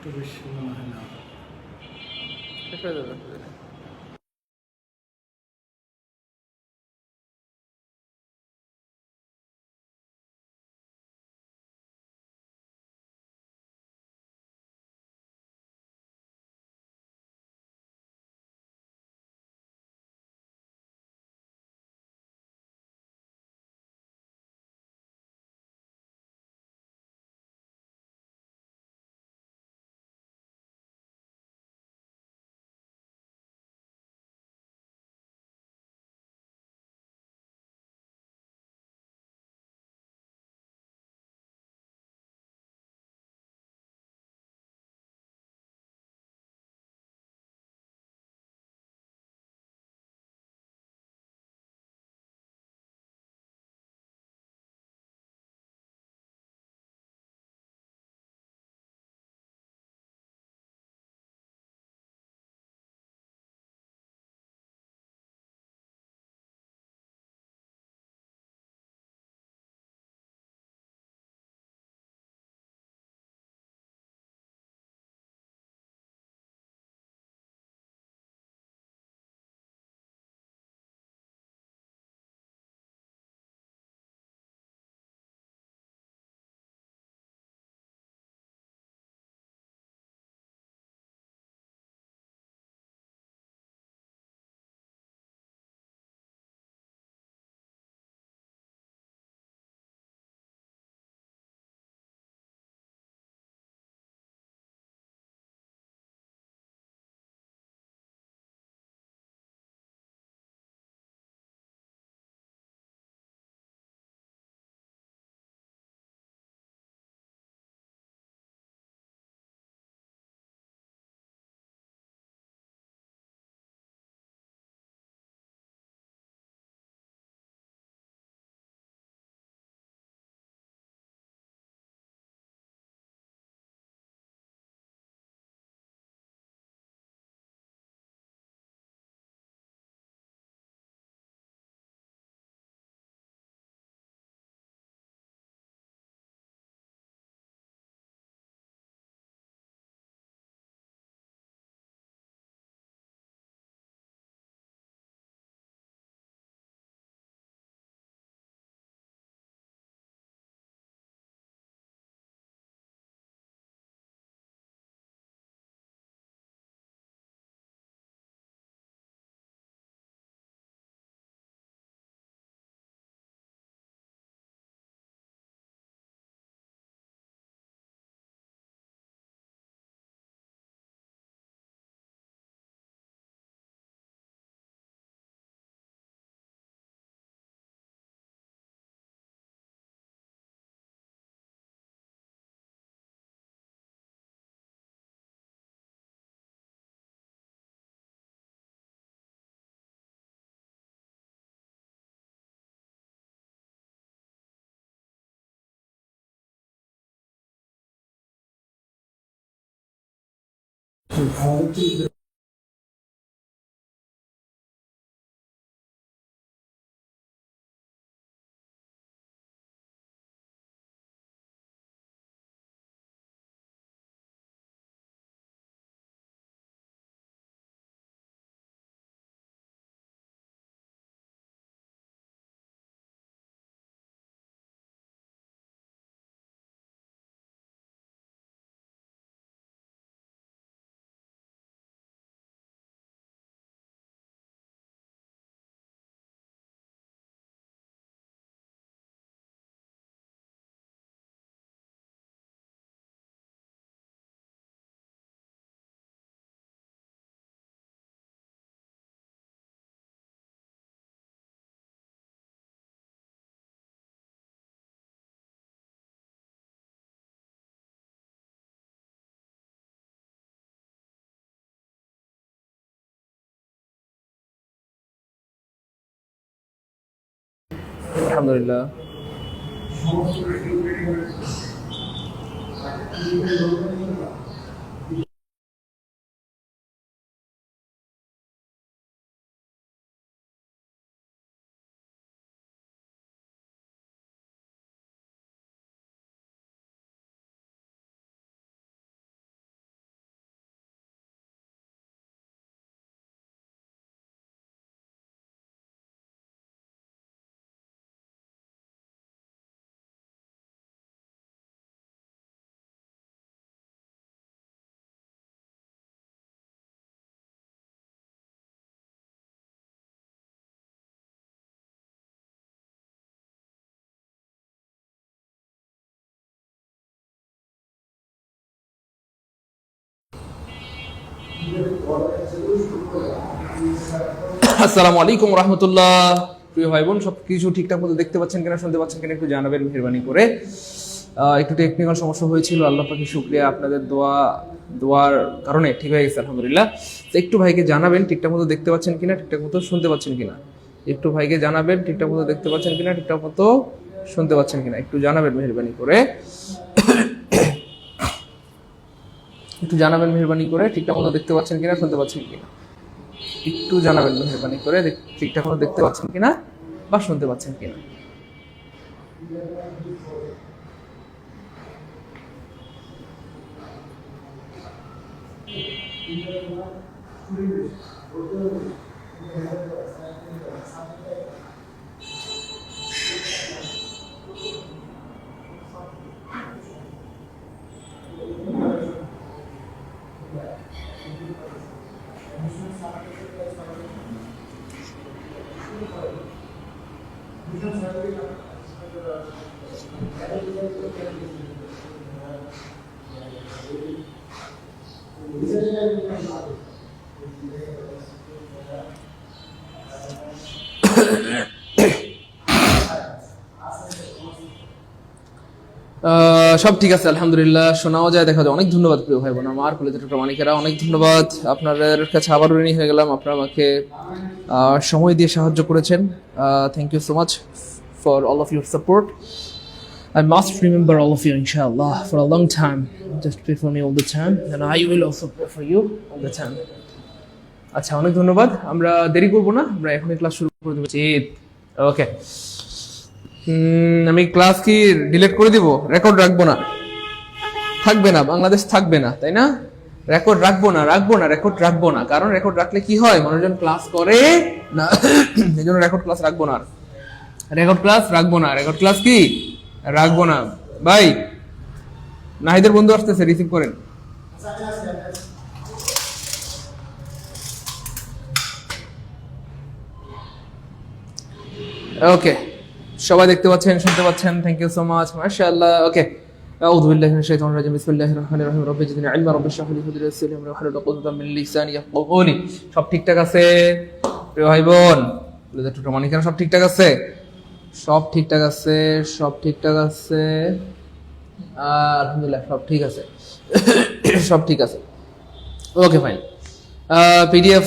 একটু বেশি মনে হয় না। শেষ হয়ে যাবে, অসুবিধা নেই। আলহামদুলিল্লাহ। আসসালামু আলাইকুম রাহমাতুল্লাহ। প্রিয় ভাই বোন, সবকিছু ঠিকঠাক মতো দেখতে পাচ্ছেন কিনা, শুনতে পাচ্ছেন কিনা একটু জানাবেন মেহেরবানি করে। একটু টেকনিক্যাল সমস্যা হয়েছিল, আল্লাহ পাকের শুকরিয়া, আপনাদের দোয়ার কারণে ঠিক হয়ে গেছে আলহামদুলিল্লাহ। তো একটু ভাইকে জানাবেন ঠিকঠাক মতো দেখতে পাচ্ছেন কিনা, ঠিকঠাক মতো শুনতে পাচ্ছেন কিনা। একটু ভাইকে জানাবেন ঠিকঠাক মতো দেখতে পাচ্ছেন কিনা, ঠিকঠাক মতো শুনতে পাচ্ছেন কিনা, একটু জানাবেন মেহেরবানি করে। একটু জানাবেন মেহেরবানি করে ঠিকঠাক মতো দেখতে পাচ্ছেন কিনা, শুনতে পাচ্ছেন কিনা। একটু জানাবেন মেহেরবানি করে ঠিকঠাক মতো দেখতে পাচ্ছেন কিনা বা শুনতে পাচ্ছেন কিনা। সব ঠিক আছে আলহামদুলিল্লাহ, শোনাও যায়, দেখা যায়। অনেক ধন্যবাদ প্রিয় ভাই বোন আমার, কলেজের প্রমাণিকেরা, অনেক ধন্যবাদ। আপনাদের কাছে আবার ঋণী হয়ে গেলাম, আপনারা আমাকে সময় দিয়ে সাহায্য করেছেন। Thank you so much for all of your support. I must remember all of you, inshallah, for a long time. Just pray for me all the time, and I will also pray for you all the time. আচ্ছা, অনেক ধন্যবাদ। আমরা দেরি করবো না, আমরা এখনই class শুরু করে দেবো। ওকে, আমি ক্লাস কি ডিলিট করে দিব? রেকর্ড রাখবো না, থাকবে না, বাংলাদেশ থাকবে না, তাই না? রেকর্ড রাখবো না, রেকর্ড রাখবো না, কারণ রেকর্ড রাখলে কি হয়, মানুষজন ক্লাস করে না, এই জন্য রেকর্ড ক্লাস রাখবো না। রেকর্ড ক্লাস রাখবো না, রেকর্ড ক্লাস কি রাখবো না। ভাই, নাহিদের বন্ধু আসতেছে, রিসিভ করেন। ওকে, সবাই দেখতে পাচ্ছেন, শুনতে পাচ্ছেন, থ্যাংক ইউ সো মাচ, মাশাআল্লাহ। ওকে, আউযু বিল্লাহি মিনাশ শাইতানির রাজিম, বিসমিল্লাহির রহমানির রহিম, রব্বি জিদনি ইলমা, রব্বি ইশরাহ লি সাদরি ওয়াসসির লি আমরি ওয়াহলুল উকদাতাম মিন লিসানি ইয়াফকাহু কওলি। সব ঠিকঠাক আছে প্রিয় ভাই বোন? কলেজের প্রমাণিকেরা সব ঠিকঠাক আছে? সব ঠিকঠাক আছে, সব ঠিকঠাক আছে, আলহামদুলিল্লাহ সব ঠিক আছে, সব ঠিক আছে। Okay fine. পিডিএফ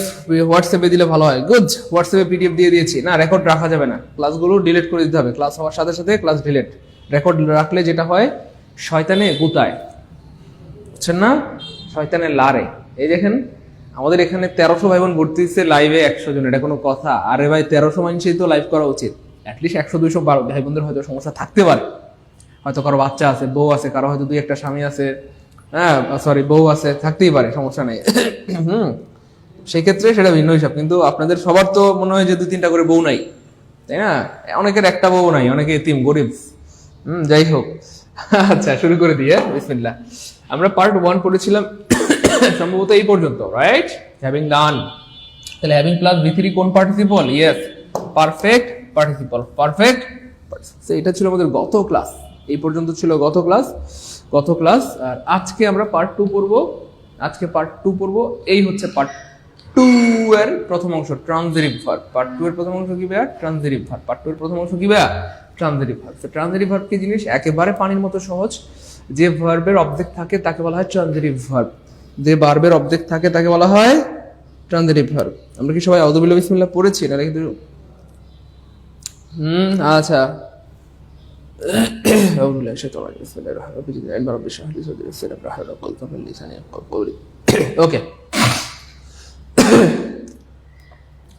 হোয়াটসঅ্যাপে দিলে ভালো হয়। গুড, হোয়াটসঅ্যাপে পিডিএফ দিয়ে দিয়েছি। না, রেকর্ড রাখা যাবে না, ক্লাসগুলো ডিলিট করে দিতে হবে। ক্লাস হওয়ার সাথে সাথে ক্লাস ডিলিট। রেকর্ড রাখলে যেটা হয়, শয়তানে গুতায়, বুঝছেন না? শয়তানে লারে। এই দেখেন, আমাদের এখানে 1300 ভাই বোন ভর্তি হচ্ছে লাইভে, 100 জন, এটা কোনো কথা? আরে ভাই, 1300 মানুষই তো লাইভ করা উচিত। অ্যাটলিস্ট 100-200 ভাই বোনদের হয়তো সমস্যা থাকতে পারে, হয়তো কারো বাচ্চা আছে, বউ আছে, কারো হয়তো 2-1টা স্বামী আছে, হ্যাঁ সরি বউ আছে, থাকতেই পারে, সমস্যা নেই। সেই ক্ষেত্রে সেটা ভিন্ন হিসাব। কিন্তু আপনাদের সবার তো মনে হয় যে 2-3টা করে বউ নাই, তাই না? অনেকের একটা বউ নাই, অনেকে এতিম গরিব। যাই হোক, আচ্ছা শুরু করে দিয়ে বিসমিল্লাহ। আমরা পার্ট 1 পড়েছিলাম সম্ভবত এই পর্যন্ত, রাইট? হ্যাভিং ডান। তাহলে হ্যাভিং প্লাস V3 কোন participle? Yes, perfect participle, perfect. এটা ছিল আমাদের গত ক্লাস, এই পর্যন্ত ছিল গত ক্লাস। আর আজকে আমরা পার্ট 2 পড়বো। আজকে পার্ট 2 পড়বো। এই হচ্ছে পার্ট 2 এর প্রথম অংশ, ট্রানজিটিভ ভার্ব। পার্ট 2 এর প্রথম অংশ কি ভাইয়া? Transitive verb. পার্ট 2 এর প্রথম অংশ কি ভাইয়া? Transitive verb. তো ট্রানজিটিভ ভার্ব কি জিনিস? একেবারে পানির মতো সহজ। যে ভার্বের অবজেক্ট থাকে তাকে বলা হয় ট্রানজিটিভ ভার্ব। যে ভার্বের অবজেক্ট থাকে তাকে বলা হয় ট্রানজিটিভ ভার্ব। আমরা কি সবাই আউযু বিল্লাহি বিসমিল্লাহ পড়েছি? না কিন্তু আচ্ছা, ওকে।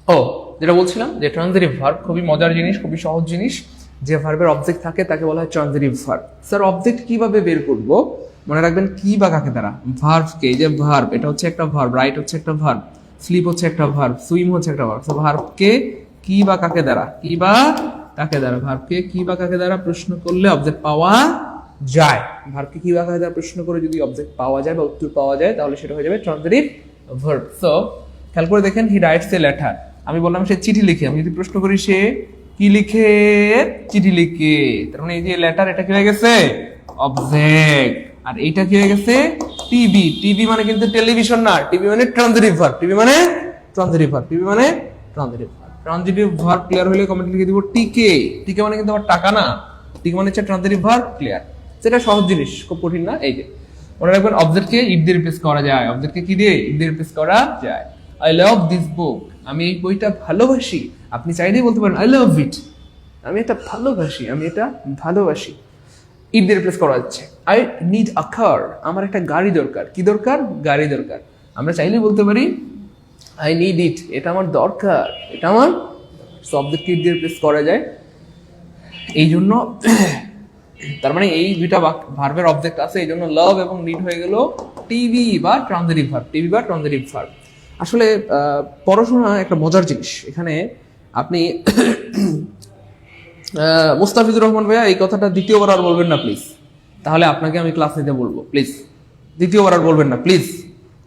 ও, যেটা বলছিলাম যে ট্রানজিটিভ ভার্ব খুবই মজার জিনিস, খুবই সহজ জিনিস। যে ভার্বের অবজেক্ট থাকে তাকে বলা হয় ট্রানজিটিভ ভার্ব। স্যার, অবজেক্ট কিভাবে বের করব? মনে রাখবেন কি বা কাকে দ্বারা। ভার্বকে, এই যে ভার্ব, এটা হচ্ছে একটা ভার্ব, রাইট হচ্ছে একটা ভার্ব, স্লিপ হচ্ছে একটা ভার্ব, সুইম হচ্ছে একটা ভার্ব। সো ভার্বকে কি বা কাকে দ্বারা, কি বা কাকে দ্বারা, ভার্বকে কি বা কাকে দ্বারা প্রশ্ন করলে অবজেক্ট পাওয়া যায়। ভার্বকে কি বা কাকে দ্বারা প্রশ্ন করে যদি অবজেক্ট পাওয়া যায় বা উত্তর পাওয়া যায়, তাহলে সেটা হয়ে যাবে ট্রানজিটিভ ভার্ব। সো খেয়াল করে দেখেন, হি রাইটস এ লেটার। আমি বললাম সে চিঠি লিখে। আমি যদি প্রশ্ন করি সে কি লিখে? চিঠি লিখে। তার মানে এই যে লেটার, এটা কি হয়ে গেছে? অবজেক্ট। আর এইটা কি হয়ে গেছে টিভি। টিভি মানে কিন্তু টেলিভিশন না, টিভি মানে ট্রানজিটিভ ভার্ব, টিভি মানে ট্রানজিটিভ ভার্ব, টিভি মানে transitive verb. Transitive verb clear হলে কমেন্টে লিখে দিব টিকে। টিকে মানে কিন্তু আবার টাকা না, টিকে মানে হচ্ছে ট্রানজিটিভ ভার্ব ক্লিয়ার। সেটা সহজ জিনিস, খুব কঠিন না। এই যে মনে রাখবেন অবজেক্টকে ইট দিয়ে রিপ্লেস করা যায়, অবজেক্টকে কি দিয়ে ইট দিয়ে রিপ্লেস করা যায়। আই লাভ দিস বুক, আমি এই বইটা ভালোবাসি। আপনি চাইলেই বলতে পারেন আই লাভ ইট, আমি এটা ভালোবাসি, আমি এটা ভালোবাসি। ইট দিয়ে রিপ্লেস করা যাচ্ছে। আই নিড আ কার, আমার একটা গাড়ি দরকার। কি দরকার? গাড়ি দরকার। আমরা চাইলেই বলতে পারি আই নিড ইট, এটা আমার দরকার, এটা আমার। অবজেক্টকে ইট দিয়ে রিপ্লেস করা যায়। এই জন্য তার মানে এই দুইটা ভার্বের অবজেক্ট আছে, এই জন্য লাভ এবং নিড হয়ে গেল টিভি বা ট্রানজিটিভ ভার্ব, টিভি বা ট্রানজিটিভ ভার্ব। আসলে পড়াশোনা একটা মজার জিনিস। এখানে আপনি মুস্তাফিজুর রহমান ভাইয়া এই কথাটা দ্বিতীয়বার আর বলবেন না প্লিজ, তাহলে আপনাকে আমি ক্লাস নিতে বলবো। প্লিজ দ্বিতীয়বার আর বলবেন না প্লিজ,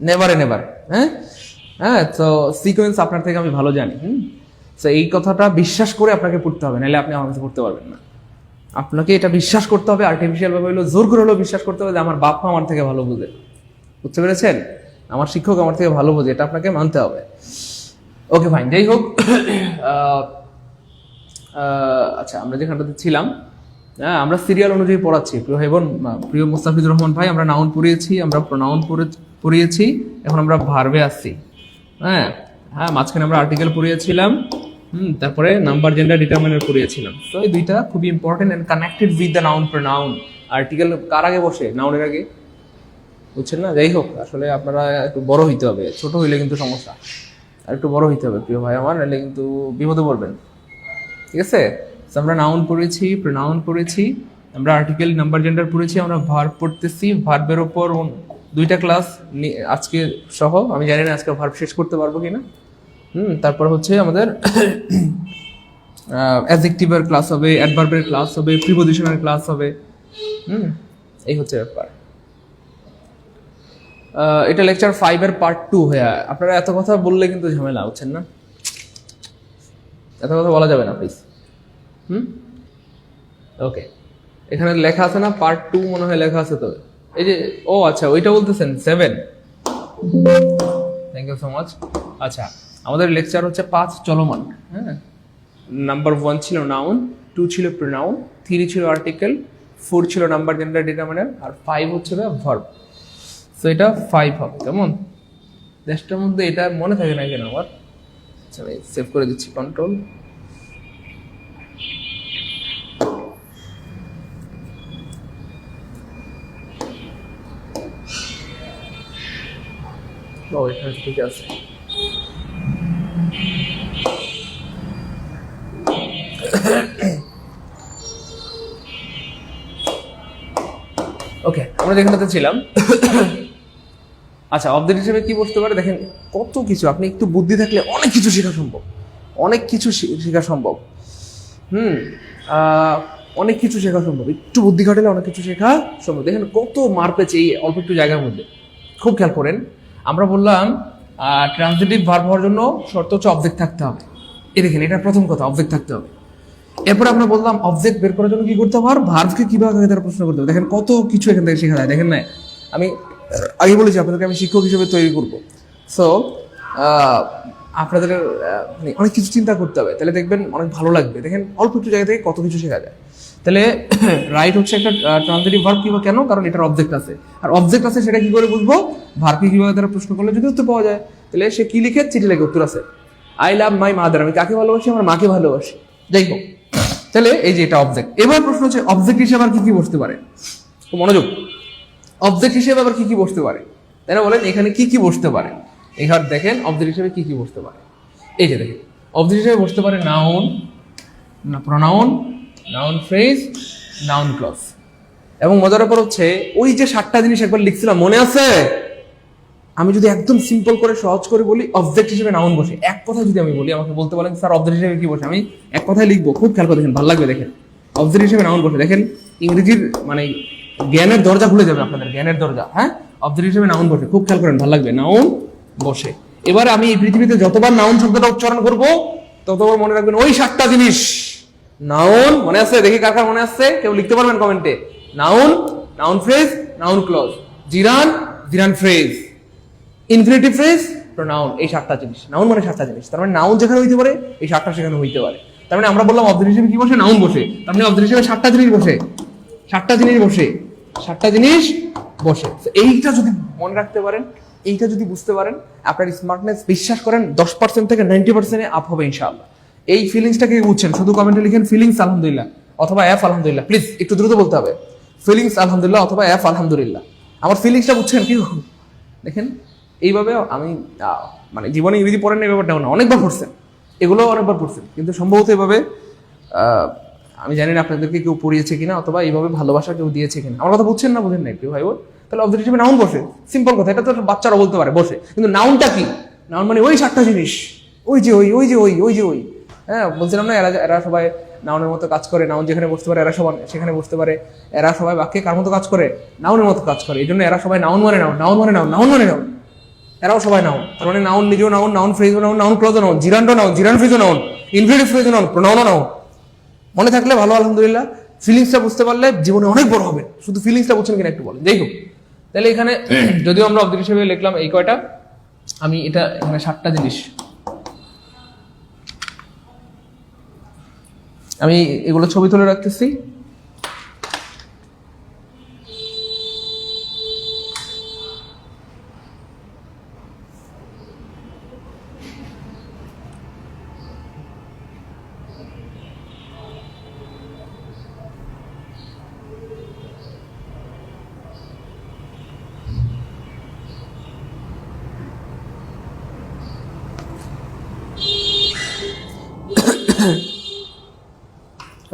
নেভারে নেভার। হ্যাঁ হ্যাঁ, তো সিকোয়েন্স আপনার থেকে আমি ভালো জানি। তো এই কথাটা বিশ্বাস করে আপনাকে পড়তে হবে, নাহলে আপনি আমার কাছে পড়তে পারবেন না। আপনাকে এটা বিশ্বাস করতে হবে, আর্টিফিশিয়াল ভাবে হলো জোর করে হলেও বিশ্বাস করতে হবে যে আমার বাপ মা আমার থেকে ভালো বোঝে। বুঝতে পেরেছেন? আমার শিক্ষক আমার থেকে ভালো বোঝে, এটা আপনাকে মানতে হবে। ওকে ফাইন, যাই হোক। আচ্ছা, আমরা যেখানটাতে ছিলাম, হ্যাঁ, আমরা সিরিয়াল অনুযায়ী পড়াচ্ছি। প্রিয় ভাই বোন, প্রিয় মুস্তাফিজুর রহমান ভাই, আমরা নাউন পড়িয়েছি, আমরা প্রোনাউন পড়িয়েছি, এখন আমরা ভার্বে আসছি। হ্যাঁ হ্যাঁ, মাঝখানে আমরা আর্টিকেল পড়িয়েছিলাম, তারপরে নাম্বার জেন্ডার ডিটারমিনার পড়িয়েছিলাম। তো এই দুইটা খুবই important and connected with the noun pronoun. Article কার আগে বসে? নাউনের আগে, বুঝছেন না? যাই হোক, আসলে আপনারা একটু বড় হইতে হবে, ছোট হইলে কিন্তু সমস্যা। আর একটু বড় হইতে হবে প্রিয় ভাই আমার, নাহলে কিন্তু বিপদে পড়বেন। ঠিক আছে? আমরা নাউন পড়েছি, প্রোনাউন পড়েছি, আমরা আর্টিকেল, নাম্বার জেন্ডার পড়েছি, আমরা ভার্ব পড়তেছি। ভার্বের উপর দুইটা ক্লাস আজকে সহ, আমি জানি না আজকে ভার্ব শেষ করতে পারবো কিনা। তারপর হচ্ছে আমাদের অ্যাডজেক্টিভের ক্লাস হবে, অ্যাডভার্বের ক্লাস হবে, প্রিপোজিশনের ক্লাস হবে। এই হচ্ছে ব্যাপার। এটা লেকচার 5 এর পার্ট 2 হয়ে। আপনারা এত কথা বললে কিন্তু ঝামেলা, বুঝছেন না? এত কথা বলা যাবে না প্লিজ। ওকে, এখানে লেখা আছে না পার্ট 2, মনে হয় লেখা আছে তো। এই যে, ও আচ্ছা, ওইটা বলতেছেন 7। Thank you so much. আচ্ছা, আমাদের লেকচার হচ্ছে 5 চলমান। হ্যাঁ, নাম্বার 1 ছিল নাউন, 2 ছিল প্রোনাউন, 3 ছিল আর্টিকেল, 4 ছিল নাম্বার জেন্ডার ডিটারমিনার, আর 5 হচ্ছে ভার্ব। তো এটা 5 হবে। কেমন? দেশটার মধ্যে এটা মনে থাকে না কেন আমার? আচ্ছা, আমি সেভ করে দিচ্ছি, কন্ট্রোল। ও, এখানে ঠিক আছে। ওকে, আমরা যেখানটাতে ছিলাম। আচ্ছা, অবজেক্ট হিসেবে কি বসতে পারে? দেখেন কত কিছু, আপনি একটু বুদ্ধি থাকলে অনেক কিছু শেখা সম্ভব, অনেক কিছু শেখা সম্ভব। অনেক কিছু শেখা সম্ভব, একটু বুদ্ধি খাটালে অনেক কিছু শেখা সম্ভব। দেখেন কত মার পেয়েছে এই অল্প একটু জায়গার মধ্যে। খুব খেয়াল করেন, আমরা বললাম ট্রান্সিটিভ ভার্ব হওয়ার জন্য শর্ত হচ্ছে অবজেক্ট থাকতে হবে। এই দেখেন, এটা প্রথম কথা, অবজেক্ট থাকতে হবে। এরপরে আমরা বললাম অবজেক্ট বের করার জন্য কি করতে হবে? ভার্বকে কিভাবে তারা প্রশ্ন করতে হবে। দেখেন কত কিছু এখান থেকে শেখা যায়। দেখেন না, আমি আগে বলেছি আপনাদেরকে আমি শিক্ষক হিসেবে তৈরি করবো। সো আপনাদের অনেক কিছু চিন্তা করতে হবে, তাহলে দেখবেন অনেক ভালো লাগবে। দেখেন অল্প একটু জায়গা থেকে কত কিছু শেখা যায়। তাহলে রাইট হচ্ছে একটা ট্রান্সিটিভ ভার্ব। কিভাবে? কেন? কারণ এটার অবজেক্ট আছে, আর অবজেক্ট আছে, সেটা কি করে বুঝবো? ভার্বকে কিভাবে তারা প্রশ্ন করলে যদি উত্তর পাওয়া যায়, তাহলে সে কি লিখে? চিঠি লিখে উত্তর আছে। আই লাভ মাই মাদার, আমি কাকে ভালোবাসি? আমার মাকে ভালোবাসি। যাই হোক, তাহলে এই যে এটা অবজেক্ট। এবার প্রশ্ন হচ্ছে অবজেক্ট হিসেবে আর কি কি বসতে পারে? মনোযোগ, অবজেক্ট হিসেবে আবার কি কি বসতে পারে? তাই না? বলেন এখানে কি কি বসতে পারে? এখানে দেখেন অবজেক্ট হিসেবে কি কি বসতে পারে। এই যে দেখেন, অবজেক্ট হিসেবে বসতে পারে noun, pronoun, noun phrase, noun clause. এবং মজার ব্যাপার হচ্ছে ওই যে 7টা জিনিস একবার লিখছিলাম, মনে আছে? আমি যদি একদম সিম্পল করে সহজ করে বলি, অবজেক্ট হিসেবে নাউন বসে। এক কথা যদি আমি বলি, আমাকে বলতে বলেন স্যার অবজেক্ট হিসেবে কি বসে, আমি এক কথায় লিখবো। খুব খেয়াল করে দেখেন, ভালো লাগবে। দেখেন অবজেক্ট হিসেবে নাউন বসে। দেখেন ইংরেজির মানে জ্ঞানের দরজা খুলে যাবে আপনাদের, জ্ঞানের দরজা। হ্যাঁ, অবজেক্ট হিসেবে নাউন বসে, খুব খেয়াল করেন, ভালো লাগবে। নাউন বসে। এবার আমি এই পৃথিবীতে যতবার নাউন শব্দটা উচ্চারণ করবো, ততবার মনে রাখবেন ওই 7টা জিনিস। নাউন মনে আছে? দেখি কার কার মনে আছে, কেউ লিখতে পারবেন কমেন্টে। Noun, noun phrase, noun clause, gerund, gerund phrase, infinitive phrase, pronoun, এই 7টা জিনিস। নাউন মানে 7টা জিনিস, তার মানে নাউন যেখানে হইতে পারে এই 7টা সেখানে হইতে পারে। তার মানে আমরা বললাম অবজেক্ট হিসেবে কি বসে, নাউন বসে, তার মানে অবজেক্ট হিসেবে 7টা জিনিস বসে, 7টা জিনিস বসে, 7টা জিনিস বসে। এইটা যদি মনে রাখতে পারেন, এইটা যদি বুঝতে পারেন, আপনার স্মার্টনেস বিশ্বাস করেন 10% থেকে 90% আপ হবে ইনশাআল্লাহ। এই ফিলিংসটাকে বুঝছেন, শুধু কমেন্টে লিখেন ফিলিংস আলহামদুলিল্লাহ অথবা এফ আলহামদুলিল্লাহ, প্লিজ একটু দ্রুত বলতে হবে, ফিলিংস আলহামদুলিল্লাহ অথবা এফ আলহামদুলিল্লাহ। আমার ফিলিংসটা বুঝছেন কি? দেখেন এইভাবে আমি মানে জীবনে ইংরেজি পড়েন না এই ব্যাপারটাও না, অনেকবার পড়ছেন, এগুলো অনেকবার পড়ছেন, কিন্তু সম্ভবত এভাবে আমি জানি না আপনাদেরকে কেউ পড়িয়েছে কিনা অথবা এইভাবে ভালোবাসা কেউ দিয়েছে কিনা। আমার কথা বুঝছেন না, বুঝেন না কেউ ভাই বোন? তাহলে অবজেক্ট হিসেবে নাউন বসে, সিম্পল কথা, এটা তো বাচ্চারা বলতে পারে বসে, কিন্তু নাউনটা কি? নাউন মানে ওই 7টা জিনিস, ওই যে ওই ওই যে ওই ওই যে ওই, হ্যাঁ বলছিলাম না, এরা সবাই নাউনের মতো কাজ করে, নাউন যেখানে বসতে পারে এরা সবাই সেখানে বসতে পারে, এরা সবাই বাক্যে কার মতো কাজ করে, নাউনের মতো কাজ করে, এই জন্য এরা সবাই নাউন মানে নাউন, নাউন মানে নাউন, নাউন মানে নাউন, এরাও সবাই নাউন। তার মানে নাউন নিজেও নাউন, নাউন ফ্রেজও নাউন, নাউন ক্লজও নাউন, জিরানও নাউন, জিরান ফ্রেজও নাউন, ইনফিনিটিভ ফ্রেজও নাউন, প্রোনাউনও নাউন। মনে থাকলে ভালো আলহামদুলিল্লাহ, ফিলিংসটা বুঝতে পারলে জীবনে অনেক বড় হবে। শুধু ফিলিংসটা বুঝছেন কিনা একটু বলেন। যাই হোক, তাহলে এখানে যদিও আমরা অবজেক্ট হিসেবে লিখলাম এই কয়টা, আমি এটা এখানে 7টা জিনিস, আমি এগুলো ছবি তুলে রাখতেছি।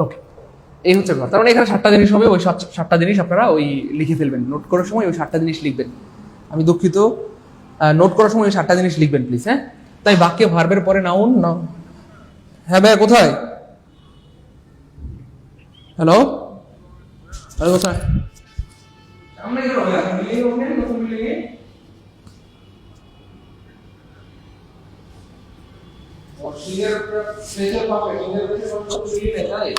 ওকে, এই হচ্ছে ব্যাপার। তার মানে এখানে 7টা জিনিস হবে, ওই 7টা জিনিস আপনারা ওই লিখে ফেলবেন, নোট করার সময় ওই 7টা জিনিস লিখবেন। আমি দুঃখিত, নোট করার সময় ওই 7টা জিনিস লিখবেন প্লিজ, হ্যাঁ? তাই বাক্যে ভার্বের পরে নাউন, নাউন। হ্যাঁ ভাই কোথায়? হ্যালো, কোথায়? আমরা কি করব এখন? বিল্ডিং ওখানে, নতুন বিল্ডিং এ অস্ট্রেলিয়ার স্পেশাল পাবে, ওদের কাছে সব বিল্ডিং আছে তাই।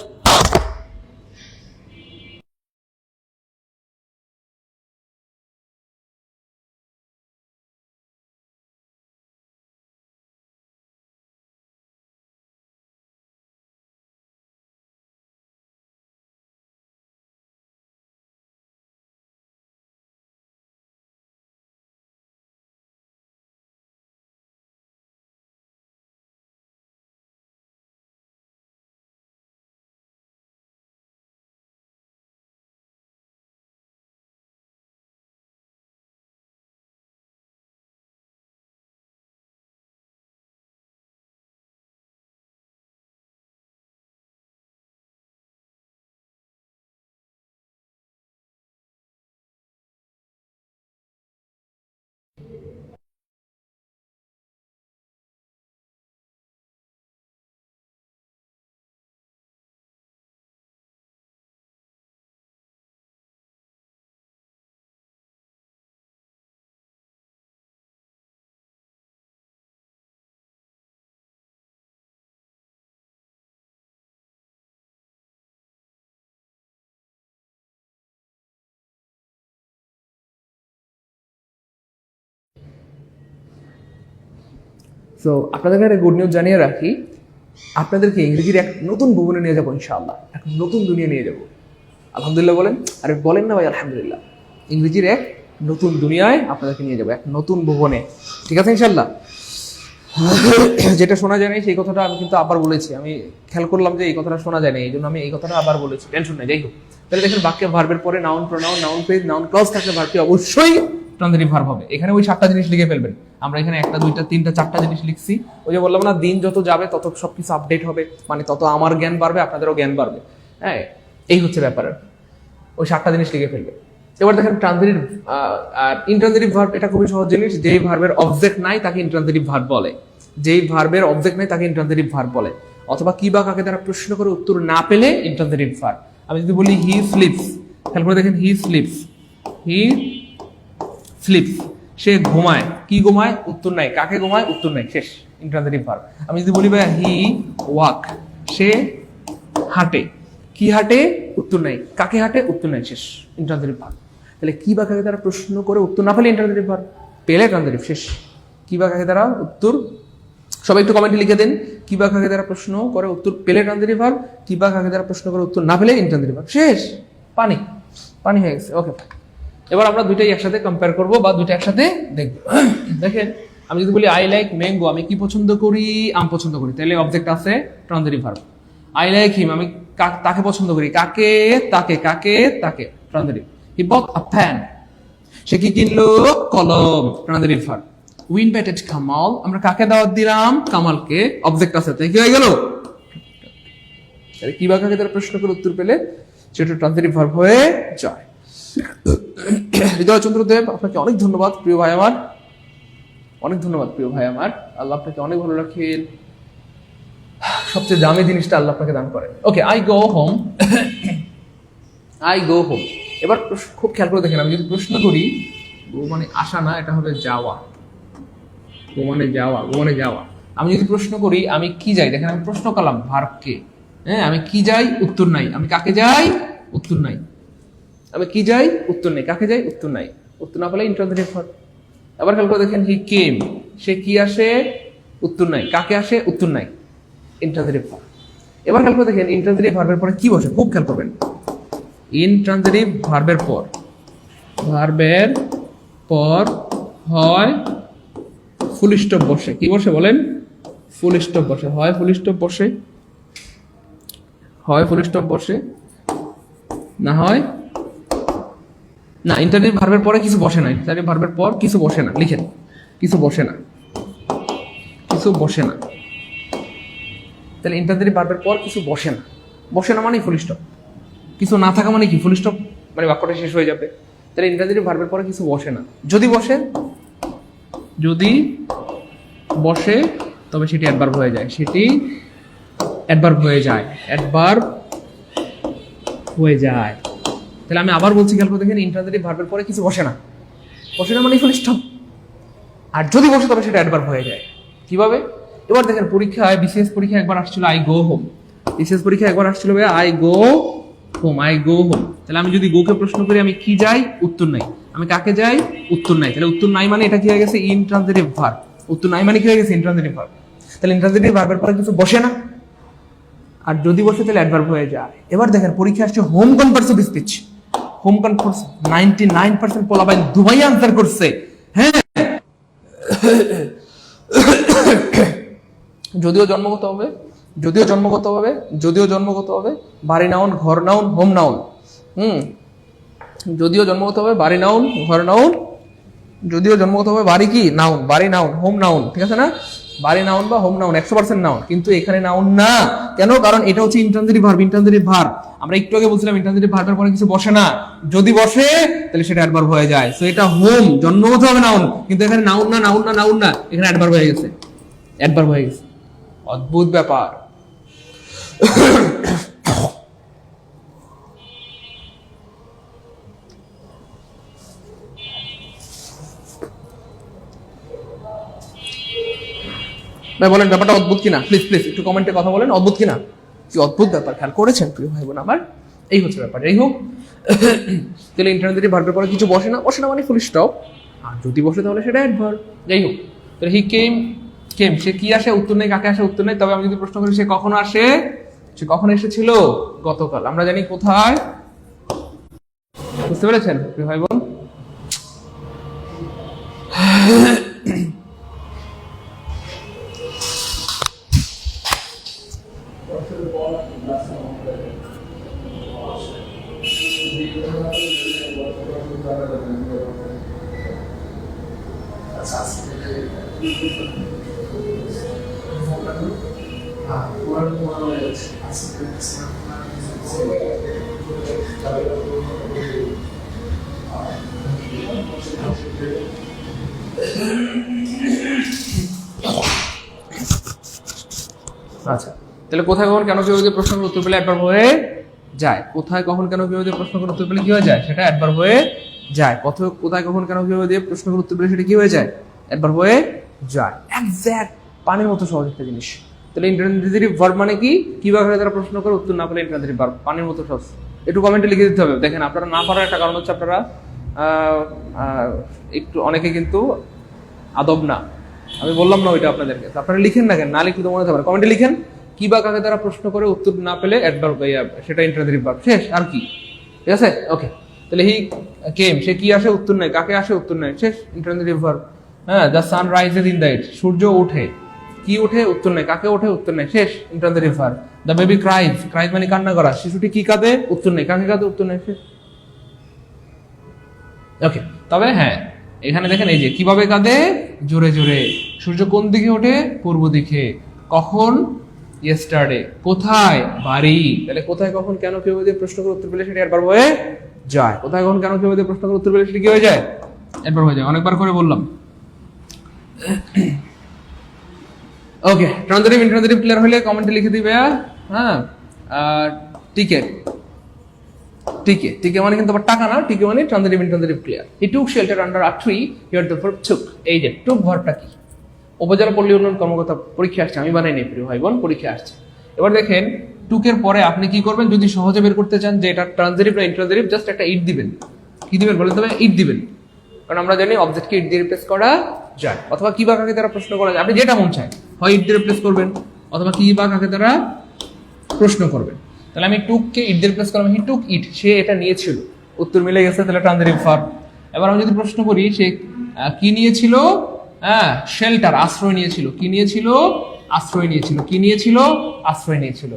সো আপনাদেরকে একটা গুড নিউজ জানিয়ে রাখি, আপনাদেরকে ইংরেজির এক নতুন ভুবনে নিয়ে যাবো ইনশাআল্লাহ, এক নতুন দুনিয়া নিয়ে যাবো। আলহামদুলিল্লাহ বলেন, আরে বলেন না ভাই আলহামদুলিল্লাহ। ইংরেজির এক নতুন দুনিয়ায় আপনাদেরকে নিয়ে যাবো, এক নতুন ভুবনে, ঠিক আছে ইনশাআল্লাহ? যেটা শোনা যায় না সেই কথাটা আমি কিন্তু আবার বলেছি, আমি খেয়াল করলাম যে এই কথাটা শোনা যায় না, এই জন্য আমি এই কথাটা আবার বলেছি, টেনশন নাই। যাই হোক, তাহলে দেখেন বাক্যে ভার্বের পরে noun, pronoun, noun phrase, noun clause থাকলে ভার্বটি অবশ্যই ট্রান্সিটিভ ভার্ব হবে। এখানে ওই 7টা জিনিস লিখে ফেলবেন। আমরা এখানে 1টা 2টা 3টা 4টা জিনিস লিখছি। ওই যে বললাম না, দিন যত যাবে তত সবকিছু আপডেট হবে, মানে তত আমার জ্ঞান বাড়বে, আপনাদেরও জ্ঞান বাড়বে, হ্যাঁ এই হচ্ছে ব্যাপার। ওই 7টা জিনিস লিখে ফেলবে। এবার দেখেন ট্রান্সিটিভ আর ইনট্রান্সিটিভ ভার্ব, এটা খুবই সহজ জিনিস। যেই ভার্বের অবজেক্ট নাই তাকে ইনট্রান্সিটিভ ভার্ব বলে, যেই ভার্বের অবজেক্ট নাই তাকে ইনট্রান্সিটিভ ভার্ব বলে, অথবা কি বা কাকে দ্বারা প্রশ্ন করে উত্তর না পেলে ইনট্রান্সিটিভ ভার্ব। আমি যদি বলি হি স্লিপস, খেয়াল করে দেখেন, হি স্লিপস, হি স্লিপস, সে ঘুমায়, কি ঘুমায়, উত্তর নাই, কাকে ঘুমায়, উত্তর নাই, শেষ, ইনট্রান্সিটিভ ভার্ব। আমি যদি বলি ভাই হি ওয়াক, সে হাঁটে, কি হাঁটে, উত্তর নাই, কাকে হাঁটে, উত্তর নাই, শেষ, ইন্ট্রানজিটিভ ভার্ব। তাহলে কি বা কাকে দ্বারা প্রশ্ন করে উত্তর না পেলে ইন্ট্রানজিটিভ ভার্ব, পেলে ট্রানজিটিভ, শেষ। কি বা কাকে দ্বারা উত্তর, সবাই একটু কমেন্টে লিখে দেন, কি বা কাকে দ্বারা প্রশ্ন করে উত্তর পেলে ট্রানজিটিভ ভার্ব, কি বা কাকে দ্বারা প্রশ্ন করে উত্তর না পেলে ইন্ট্রানজিটিভ ভার্ব, শেষ, পানি পানি হয়ে গেছে। ওকে, এবার আমরা দুইটাই একসাথে কম্পেয়ার করব বা দুইটা একসাথে দেখব। দেখেন, আমি যদি বলি আই লাইক ম্যাঙ্গো, আমি কি পছন্দ করি, আম পছন্দ করি, তাহলে অবজেক্ট আছে transitive verb. I like him, আমি তাকে পছন্দ করি, কাকে, তাকে, কাকে, তাকে, transitive. He bot a pen, সে কি কিনলো, কলম, transitive verb. We invited Kamal, আমরা কাকে দাওয়াত দিলাম, কামালকে, অবজেক্ট আছে, তাই কি হয়ে গেল, তাহলে কি বা কাকে দ্বারা প্রশ্ন করে উত্তর পেলে সেটা ট্রানজিটিভ ভার্ব হয়ে যায়। হৃদয় চন্দ্র দেব, আপনাকে অনেক ধন্যবাদ প্রিয় ভাই আমার, অনেক ধন্যবাদ প্রিয় ভাই আমার, আল্লাহ আপনাকে অনেক ভালো রাখেন, সবচেয়ে দামি জিনিসটা আল্লাহ আপনাকে দান করেন। Okay, I go home, I go home. এবার খুব খেয়াল করে দেখেন, আমি যদি প্রশ্ন করি, গো মানে আসা না, এটা হবে যাওয়া, গো মানে যাওয়া, গো মানে যাওয়া। আমি যদি প্রশ্ন করি আমি কি যাই, দেখেন আমি প্রশ্ন করলাম ভার্বকে, হ্যাঁ, আমি কি যাই, উত্তর নাই, আমি কাকে যাই, উত্তর নাই, আমি কি যাই, উত্তর নেই, কাকে যাই, উত্তর নাই, উত্তর না পেলে ইন্ট্রানজিটিভ ভার্ব। আবার খেয়াল করে দেখেন, হি কেম, সে কি আসে, উত্তর নাই, কাকে আসে, উত্তর নাই, ইন্ট্রানজিটিভ ভার্ব। এবার খেয়াল করে দেখেন ইন্ট্রানজিটিভ ভার্বের পরে কি বসে, খুব খেয়াল করবেন, ইন্ট্রানজিটিভ ভার্বের পর, ভার্বের পর হয় ফুল স্টপ বসে, কি বসে বলেন, ফুল স্টপ বসে, হয় ফুল স্টপ বসে, হয় ফুল স্টপ বসে, না হয় না, ইন্টারনেট ভার্বের পরে কিছু বসে না, ইন্টারনেট ভার্বের পর কিছু বসে না, লিখেন, কিছু বসে না, কিছু বসে না। তাহলে ইন্টারনেট ভার্বের পর কিছু বসে না, বসে না মানে ফুল স্টপ, কিছু না থাকা মানে কি, ফুল স্টপ মানে বাক্যটা শেষ হয়ে যাবে। তাহলে ইন্টারনেট ভার্বের পরে কিছু বসে না, যদি বসে, যদি বসে তবে সেটি অ্যাডভার্ব হয়ে যায়, সেটি অ্যাডভার্ব হয়ে যায়, অ্যাডভার্ব হয়ে যায়। তাহলে আমি আবার বলছি, খেয়াল করে দেখেন, ইন্ট্রানজিটিভ ভার্বের পরে কিছু বসে না, বসে না মানে ফুল স্টপ, আর যদি বসে তবে সেটা অ্যাডভার্ব হয়ে যায়। কিভাবে? এবার দেখেন পরীক্ষায়, বিসিএস পরীক্ষায় একবার আসছিল আই গো হোম, বিসিএস পরীক্ষায় একবার আসছিল I go home, I go home. তাহলে আমি যদি গোকে প্রশ্ন করি আমি কি যাই, উত্তর নাই, আমি কাকে যাই, উত্তর নাই, তাহলে উত্তর নাই মানে এটা কি হয়ে গেছে, ইন্ট্রানজিটিভ ভার্ব। উত্তর নাই মানে কি হয়ে গেছে, ইন্ট্রানজিটিভ ভার্ব। তাহলে ইন্ট্রানজিটিভ ভার্বের পরে কিছু বসে না, আর যদি বসে তাহলে অ্যাডভার্ব হয়ে যায়। এবার দেখেন পরীক্ষা আসছে home conversive speech, home converse 99% পোলাপাই দুবাই আনসার করছে, হ্যাঁ। যদিও জন্মগত হবে, যদিও জন্মগত হবে, যদিও জন্মগত হবে বাড়ি নাউন, ঘর নাউন, হোম নাউন, যদিও জন্মগত হবে বাড়ি নাউন, ঘর নাউন, যদিও জন্মগত হবে বাড়ি কি নাউন, বাড়ি নাউন, হোম নাউন, ঠিক আছে না, বাড়ি নাউন বা হোম নাউন 100% নাউন, কিন্তু এখানে নাউন না। কেন? কারণ এটা হচ্ছে ইন্ট্রানজিটিভ ভার্ব, ইন্ট্রানজিটিভ ভার্ব। আমরা একটু আগে বলছিলাম ইন্ট্রানজিটিভ ভার্বের পরে কিছু বসে না, যদি বসে তাহলে সেটা অ্যাডভার্ব হয়ে যায়। সো এটা হোম, জন্মগত হবে নাউন, কিন্তু এখানে নাউন না, নাউন না, নাউন না, এখানে অ্যাডভার্ব হয়ে গেছে, অ্যাডভার্ব হয়ে গেছে। অদ্ভুত ব্যাপার। ভাই বলেন ব্যাপারটা অদ্ভুত কিনা, প্লিজ প্লিজ একটু কমেন্টে কথা বলেন, অদ্ভুত কিনা, কি অদ্ভুত ব্যাপার খেয়াল করেছেন প্রিয় ভাই বোন আমার, এই হচ্ছে ব্যাপার। যাই হোক, তাহলে ইন্টারনেটের ভার্বের পরে কিছু বসে না, বসে না মানে ফুল স্টপ, আর যদি বসে তাহলে সেটা অ্যাডভার্ব। যাই হোক, তাহলে হি কেম, কেম, সে কি আসে, উত্তর নেই, কাকে আসে, উত্তর নেই। তবে আমি যদি প্রশ্ন করি সে কখন আসে, সে কখন এসেছিল, গতকাল। আমরা জানি কোথায়, বুঝতে পেরেছেন প্রিয় ভাই বোন? আচ্ছা, তাহলে কোথায় কখন কেন কিভাবে দিয়ে প্রশ্ন উত্তর পেলে অ্যাডভার্ব হয়ে যায়, কোথায় কখন কেন কিভাবে দিয়ে প্রশ্ন উত্তর পেলে কি হয়ে যায়, সেটা অ্যাডভার্ব হয়ে যায়। কোথায় কখন কেন কিভাবে দিয়ে প্রশ্ন উত্তর পেলে সেটা কি হয়ে যায়, অ্যাডভার্ব হয়ে যায়। এক্স্যাক্ট পানির মতো সহজ একটা জিনিস। তো তাহলে ইন্ট্রানজিটিভ ভার্ব মানে কি ভাবে কাকে দ্বারা প্রশ্ন করে উত্তর না পেলে ইন্ট্রানজিটিভ ভার্ব, পানির মতো সহজ। একটু কমেন্টে লিখে দিতে হবে। দেখেন আপনারা না পারার একটা কারণ হচ্ছে আপনারা একটু অনেকে কিন্তু আদব না, আমি বললাম না ওইটা আপনাদেরকে। আপনারা লিখেন না কেন, না লিখলে তো মনে থাকবে। কমেন্টে লিখেন বা কাকে দ্বারা প্রশ্ন করে উত্তর না পেলে অ্যাডভার্ব, সেটা ইন্ট্রানজিটিভ ভার্ব, শেষ। আর কি, ঠিক আছে? ওকে, তাহলে হি কেম, সে কি আসে উত্তর নাই, কাকে আসে উত্তর নাই, শেষ, ইন্ট্রানজিটিভ ভার্ব। হ্যাঁ, the sun rises in the east, সূর্য ওঠে, কি ওঠে উত্তর নাই, কাকে ওঠে উত্তর নাই, শেষ, intransitive verb. The baby cries, cries মানে কান্না করা, শিশুটি কি কাঁদে উত্তর নাই, কাকে কাঁদে উত্তর নাই, শেষ। ওকে, তবে হ্যাঁ এখানে দেখেন এই যে কিভাবে কাঁদে, জোরে জোরে। সূর্য কোন দিকে ওঠে, পূর্ব দিকে। কখন, ইয়েস্টারডে। কোথায়, বাড়ি। তাহলে কোথায়, কখন, কেন, কিভাবে দিয়ে প্রশ্ন করে উত্তর পেলে সেটা অ্যাডভার্ব হয়ে যায়। কোথায়, কখন, কেন, কিভাবে দিয়ে প্রশ্ন করে উত্তর পেলে সেটা কি হয়ে যায়, অ্যাডভার্ব হয়ে যায়। অনেকবার করে বললাম। ওকে, ট্রানজিটিভ ইন্ট্রানজিটিভ ক্লিয়ার হলে কমেন্টে লিখে দিবে। হ্যাঁ, টিকে টিকে টিকে মানে কিন্তু আবার টাকা না, টিকে মানে transitive intransitive clear. He took shelter under a tree, here the verb took. এই যে টুক ভার্বটা কি, উপজেলা পল্লী উন্নয়ন কর্মকর্তা পরীক্ষা আসছে, আমি বানাই নাই প্রিয় ভাই বোন, পরীক্ষা আসছে। এবার দেখেন টুকের পরে আপনি কি করবেন, যদি সহজে বের করতে চান যে এটা ট্রানজিটিভ না ইন্ট্রানজিটিভ, জাস্ট একটা ইট দিবেন। কি দিবেন বলে তবে ইট দিবেন, কারণ আমরা জানি অবজেক্টকে ইট দিয়ে রিপ্লেস করা যায়। অথবা কি বা কাকে দ্বারা প্রশ্ন করা যায়, আপনি যেটা মন চায়, হয় ইট দিয়ে রিপ্লেস করবেন অথবা কি বা কাকে দ্বারা প্রশ্ন করবেন। তাহলে আমি টুককে ইট দিয়ে রিপ্লেস করলাম, হি টুক ইট, সে এটা নিয়েছিল, উত্তর মিলে গেছে, তাহলে ট্রানজিটিভ ভার্ব। এবার আমি যদি প্রশ্ন করি সে কি নিয়েছিল, হ্যাঁ শেল্টার, আশ্রয় নিয়েছিল। কি নিয়েছিল, আশ্রয় নিয়েছিল। কি নিয়েছিল, আশ্রয় নিয়েছিল,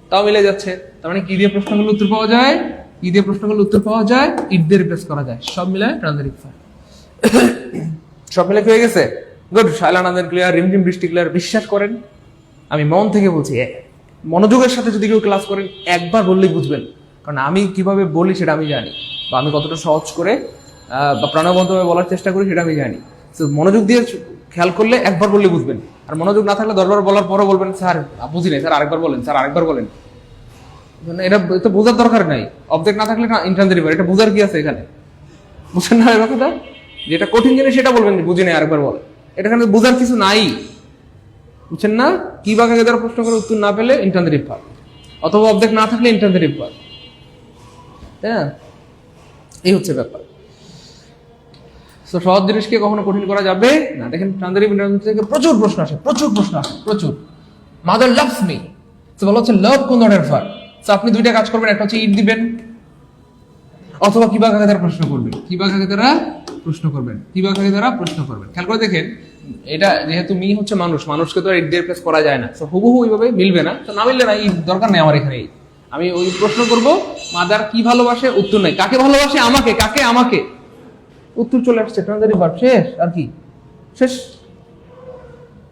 তাও মিলে যাচ্ছে। তার মানে কি দিয়ে প্রশ্ন করলে উত্তর পাওয়া যায়, কি দিয়ে প্রশ্ন করলে উত্তর পাওয়া যায়, ইট দিয়ে রিপ্লেস করা যায়। সব মিলে ট্রানজিটিভ ভার্ব। সব মিলে কি হয়ে গেছে, গুড। শাইলানন্দের ক্লিয়ার, রিমঝিম বৃষ্টি ক্লিয়ার। বিশ্বাস করেন আমি মন থেকে বলছি, মনোযোগের সাথে যদি কেউ ক্লাস করেন একবার বললেই বুঝবেন, কারণ আমি কিভাবে বলি সেটা আমি জানি, বা আমি কতটা সহজ করে বা প্রাণবন্তভাবে বলার চেষ্টা করি সেটা আমি জানি। তো মনোযোগ দিয়ে খেয়াল করলে একবার বললে বুঝবেন, আর মনোযোগ না থাকলে 10 বার বলার পরও বলবেন স্যার বুঝি নাই, স্যার আরেকবার বলেন, স্যার আরেকবার বলেন। এটা তো বোঝার দরকার নাই, অবজেক্ট না থাকলে ইন্ট্রানজিটিভ ভার্ব, এটা বোঝার কি আছে এখানে, বুঝছেন না এই কথাটা? যেটা কঠিন জিনিস সেটা বলবেন, বুঝি নাই আরেকবার বলেন, এটা এখানে বোঝার কিছু নাই, বুঝছেন না? কি বা কাকে দ্বারা প্রশ্ন করে উত্তর না পেলে ইন্ট্রানজিটিভ ভার্ব, অথবা অবজেক্ট না থাকলে ইন্ট্রানজিটিভ ভার্ব। হ্যাঁ, এই হচ্ছে ব্যাপার। তো সহজ জিনিসকে কখনো কঠিন করা যাবে না। দেখেন ট্রানজিটিভ ইন্ট্রানজিটিভ থেকে প্রচুর প্রশ্ন আসে, প্রচুর প্রশ্ন আসে, প্রচুর। মাদার লাভস মি, তো বলা হচ্ছে লাভ কোন ধরনের ভার্ব। তো আপনি দুইটা কাজ করবেন, একটা হচ্ছে ইট দিবেন, অথবা কি বা কাকে দ্বারা প্রশ্ন করবেন, কি বা কাকে দ্বারা প্রশ্ন করবেন, কি বা কাকে দ্বারা প্রশ্ন করবেন। খেয়াল করে দেখেন, এটা যেহেতু মি হচ্ছে মানুষ, মানুষকে তো ইট দিয়ে রিপ্লেস করা যায় না, তো হুবহু ওইভাবে মিলবে না। তো না মিললে না, এই দরকার নেই আমার এখানে। আমি ওই প্রশ্ন করব, মাদার কি ভালোবাসে, উত্তর নাই, কাকে ভালোবাসে, আমাকে, কাকে, আমাকে, উত্তর চলে আসছে, ট্রানজিটিভ ভার্ব, শেষ। আর কি, শেষ।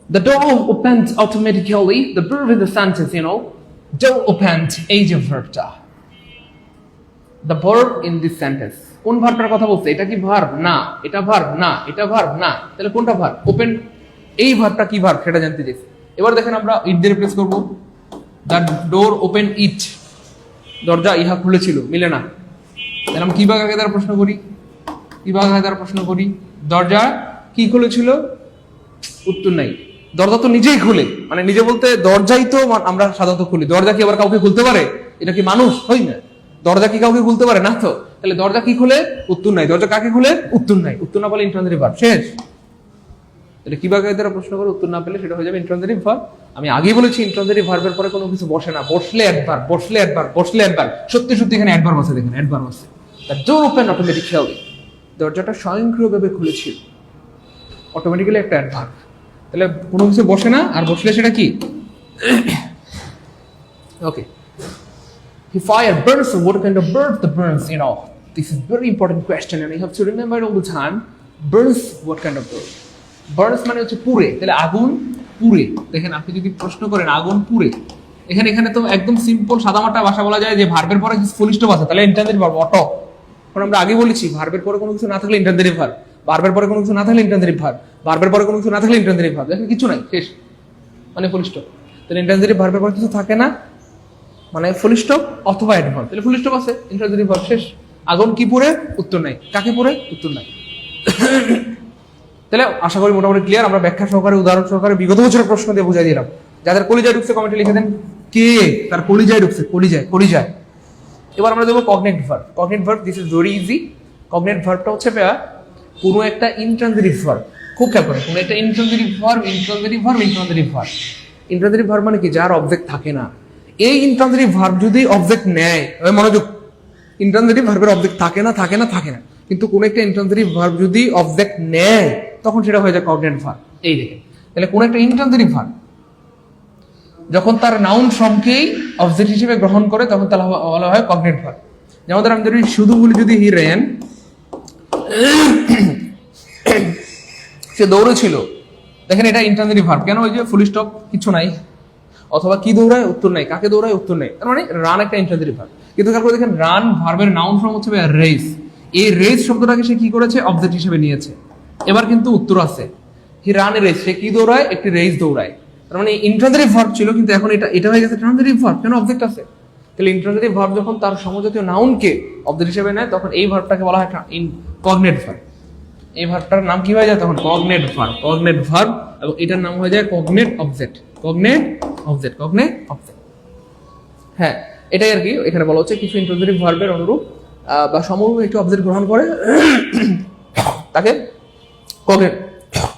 The door opened automatically. The verb in the sentence, door opened, এই যে ভার্বটা, the verb in this sentence, কোন ভার্বটার কথা বলছে? এটা কি ভার্ব? না। এটা ভার্ব? না। এটা ভার্ব? না। তাহলে কোনটা ভার্ব? ওপেন, এই ভার্বটা কি ভার্ব সেটা জানতে চাইছি। এবার দেখেন আমরা ইট দিয়ে রিপ্লেস করব, the door opened it, দরজা ইহা খুলেছিল, মিলে না। তাহলে আমরা কি বা কাকে দ্বারা প্রশ্ন করি, কি বা কাকে দ্বারা প্রশ্ন করি, দরজা কি খুলেছিল, উত্তর নাই। দরজা তো নিজেই খুলে, মানে নিজে বলতে দরজাই তো আমরা সাধারণত খুলি, দরজা কি আবার কাউকে খুলতে পারে? এটা কি মানুষ? হই না। দরজা কি কাউকে খুলতে পারে? না তো। তাহলে দরজা কি খুলে, উত্তর নাই। দরজা কাকে খুলে, উত্তর নাই। উত্তর না পেলে ইন্ট্রানজিটিভ ভার্ব, শেষ। তাহলে কি বা কাকে দ্বারা প্রশ্ন করে উত্তর না পেলে সেটা হয়ে যাবে ইন্ট্রানজিটিভ ভার্ব। আমি আগেই বলেছি ইন্ট্রানজিটিভ ভার্বের পরে কোনো কিছু বসে না, বসলে অ্যাডভার্ব, বসলে অ্যাডভার্ব, বসলে অ্যাডভার্ব। সত্যি সত্যি এখানে অ্যাডভার্ব আছে, দেখেন অ্যাডভার্ব আছে। দ্য ডোর ওপেন অটোমেটিক্যালি, দরজাটা স্বয়ংক্রিয়ভাবে খুলেছিল, অটোমেটিক্যালি একটা অ্যাডভার্ব। তাহলে কোনো কিছু বসে না, আর বসলে সেটা কি? ওকে, he fired burns. What kind of bird the burns? This is very important question, and you have to remember it all the time. Burns, what kind of bird? Burns মানে হচ্ছে পুড়ে, তাহলে আগুন পুড়ে। দেখেন আপনি যদি প্রশ্ন করেন আগুন পুড়ে, এখানে তো একদম সিম্পল সাদামাটা ভাষা বলা যায় যে ভার্বের পরে ফুল স্টপ আছে, তাহলে ইন্ট্রানজিটিভ ভার্ব অটো। কারণ আমরা আগে বলেছি ভার্বের পরে কোনো কিছু না থাকলে ইন্ট্রানজিটিভ ভার্ব, ভার্বের পরে কোনো কিছু না থাকলে ইন্ট্রানজিটিভ ভার্ব, ভার্বের পরে কোনো কিছু না থাকলে ইন্ট্রানজিটিভ ভার্ব। দেখেন কিছু নাই, শেষ, মানে ফুল স্টপ। তাহলে ইন্ট্রানজিটিভ ভার্বের পরে কিছু থাকে না, মানে ফুল স্টপ অথবা অ্যাডভার্ব। তাহলে ফুল স্টপ আছে, ইন্ট্রানজিটিভ ভার্ব, শেষ। আগুন কি পুড়ে, উত্তর নাই। কাকে পুড়ে, উত্তর নাই। তাহলে আশা করি মোটামুটি ক্লিয়ার। আমরা ব্যাখ্যা সহকারে, উদাহরণ সহকারে বিগত বছরের প্রশ্ন দিয়ে বুঝাই দিলাম। যাদের কলিজায় ঢুকছে কমেন্টে লিখে দেন কে তার কলিজায় ঢুকছে, কলিজায়। এবার আমরা দেবো cognate verb. Cognate verb this is very easy. Cognate ভার্বটা হচ্ছে কোনো একটা ইন্ট্রানজিটিভ ভার্ব, খুব খেয়াল করেন, কোনো একটা ইন্ট্রানজিটিভ ভার্ব। ইন্ট্রানজিটিভ ভার্ব মানে কি, যার অবজেক্ট থাকে না। এই ইন্ট্রানজিটিভ ভার্ব যদি অবজেক্ট নেয়, মনোযোগ, ইন্ট্রানজিটিভ ভার্বের অবজেক্ট থাকে না, কিন্তু কোন একটা ইন্ট্রানজিটিভ ভার্ব যদি অবজেক্ট নেয় তখন সেটা হয়ে যায় কগনেট ভার্ব। এই দেখেন, তাহলে কোন একটা ইন্ট্রানজিটিভ ভার্ব যখন তার নাউন ফর্মকেই অবজেক্ট হিসেবে গ্রহণ করে তখন তাহলে বলা হয় কগনেট ভার্ব। যেমন আমি যদি শুধু বলি, যদি হি র্যান, সে দৌড়েছিল, দেখেন এটা ইন্ট্রানজিটিভ ভার্ব। কেন? ওই যে ফুল স্টপ কিছু নাই, অথবা কি দৌড়ায় উত্তর নাই, কাকে দৌড়ায় উত্তর নাই, তার মানে রান একটা ইন্ট্রানজিটিভ ভার্ব। কিন্তু তারপরে দেখেন রান ভার্বের নাউন ফর্ম হচ্ছে রেস। এই রেস শব্দটাকে সে কি করেছে, অবজেক্ট হিসেবে নিয়েছে। এবার কিন্তু উত্তর আছে, হি রান এ রেস, সে কি দৌড়ায়, একটি রেস দৌড়ায়। তার মানে ইন্ট্রানজিটিভ ভার্ব ছিল, কিন্তু এখন এটা হয়ে গেছে ট্রানজিটিভ ভার্ব। কেন? অবজেক্ট আছে। তাহলে ইন্ট্রানজিটিভ ভার্ব যখন তার সমজাতীয় নাউনকে অবজেক্ট হিসেবে নেয় তখন এই ভার্বটাকে বলা হয় কগনেট ভার্ব। এই ভার্বটার নাম কি হয়ে যায় তখন? Cognate verb. এবং এটার নাম হয়ে যায় কগনেট অবজেক্ট। হ্যাঁ, এটাই আর কি এখানে বলা হচ্ছে, কিছু ইন্ট্রানজিটিভ ভার্বের অনুরূপ বা সমরূপ একটি অবজেক্ট গ্রহণ করে তাকে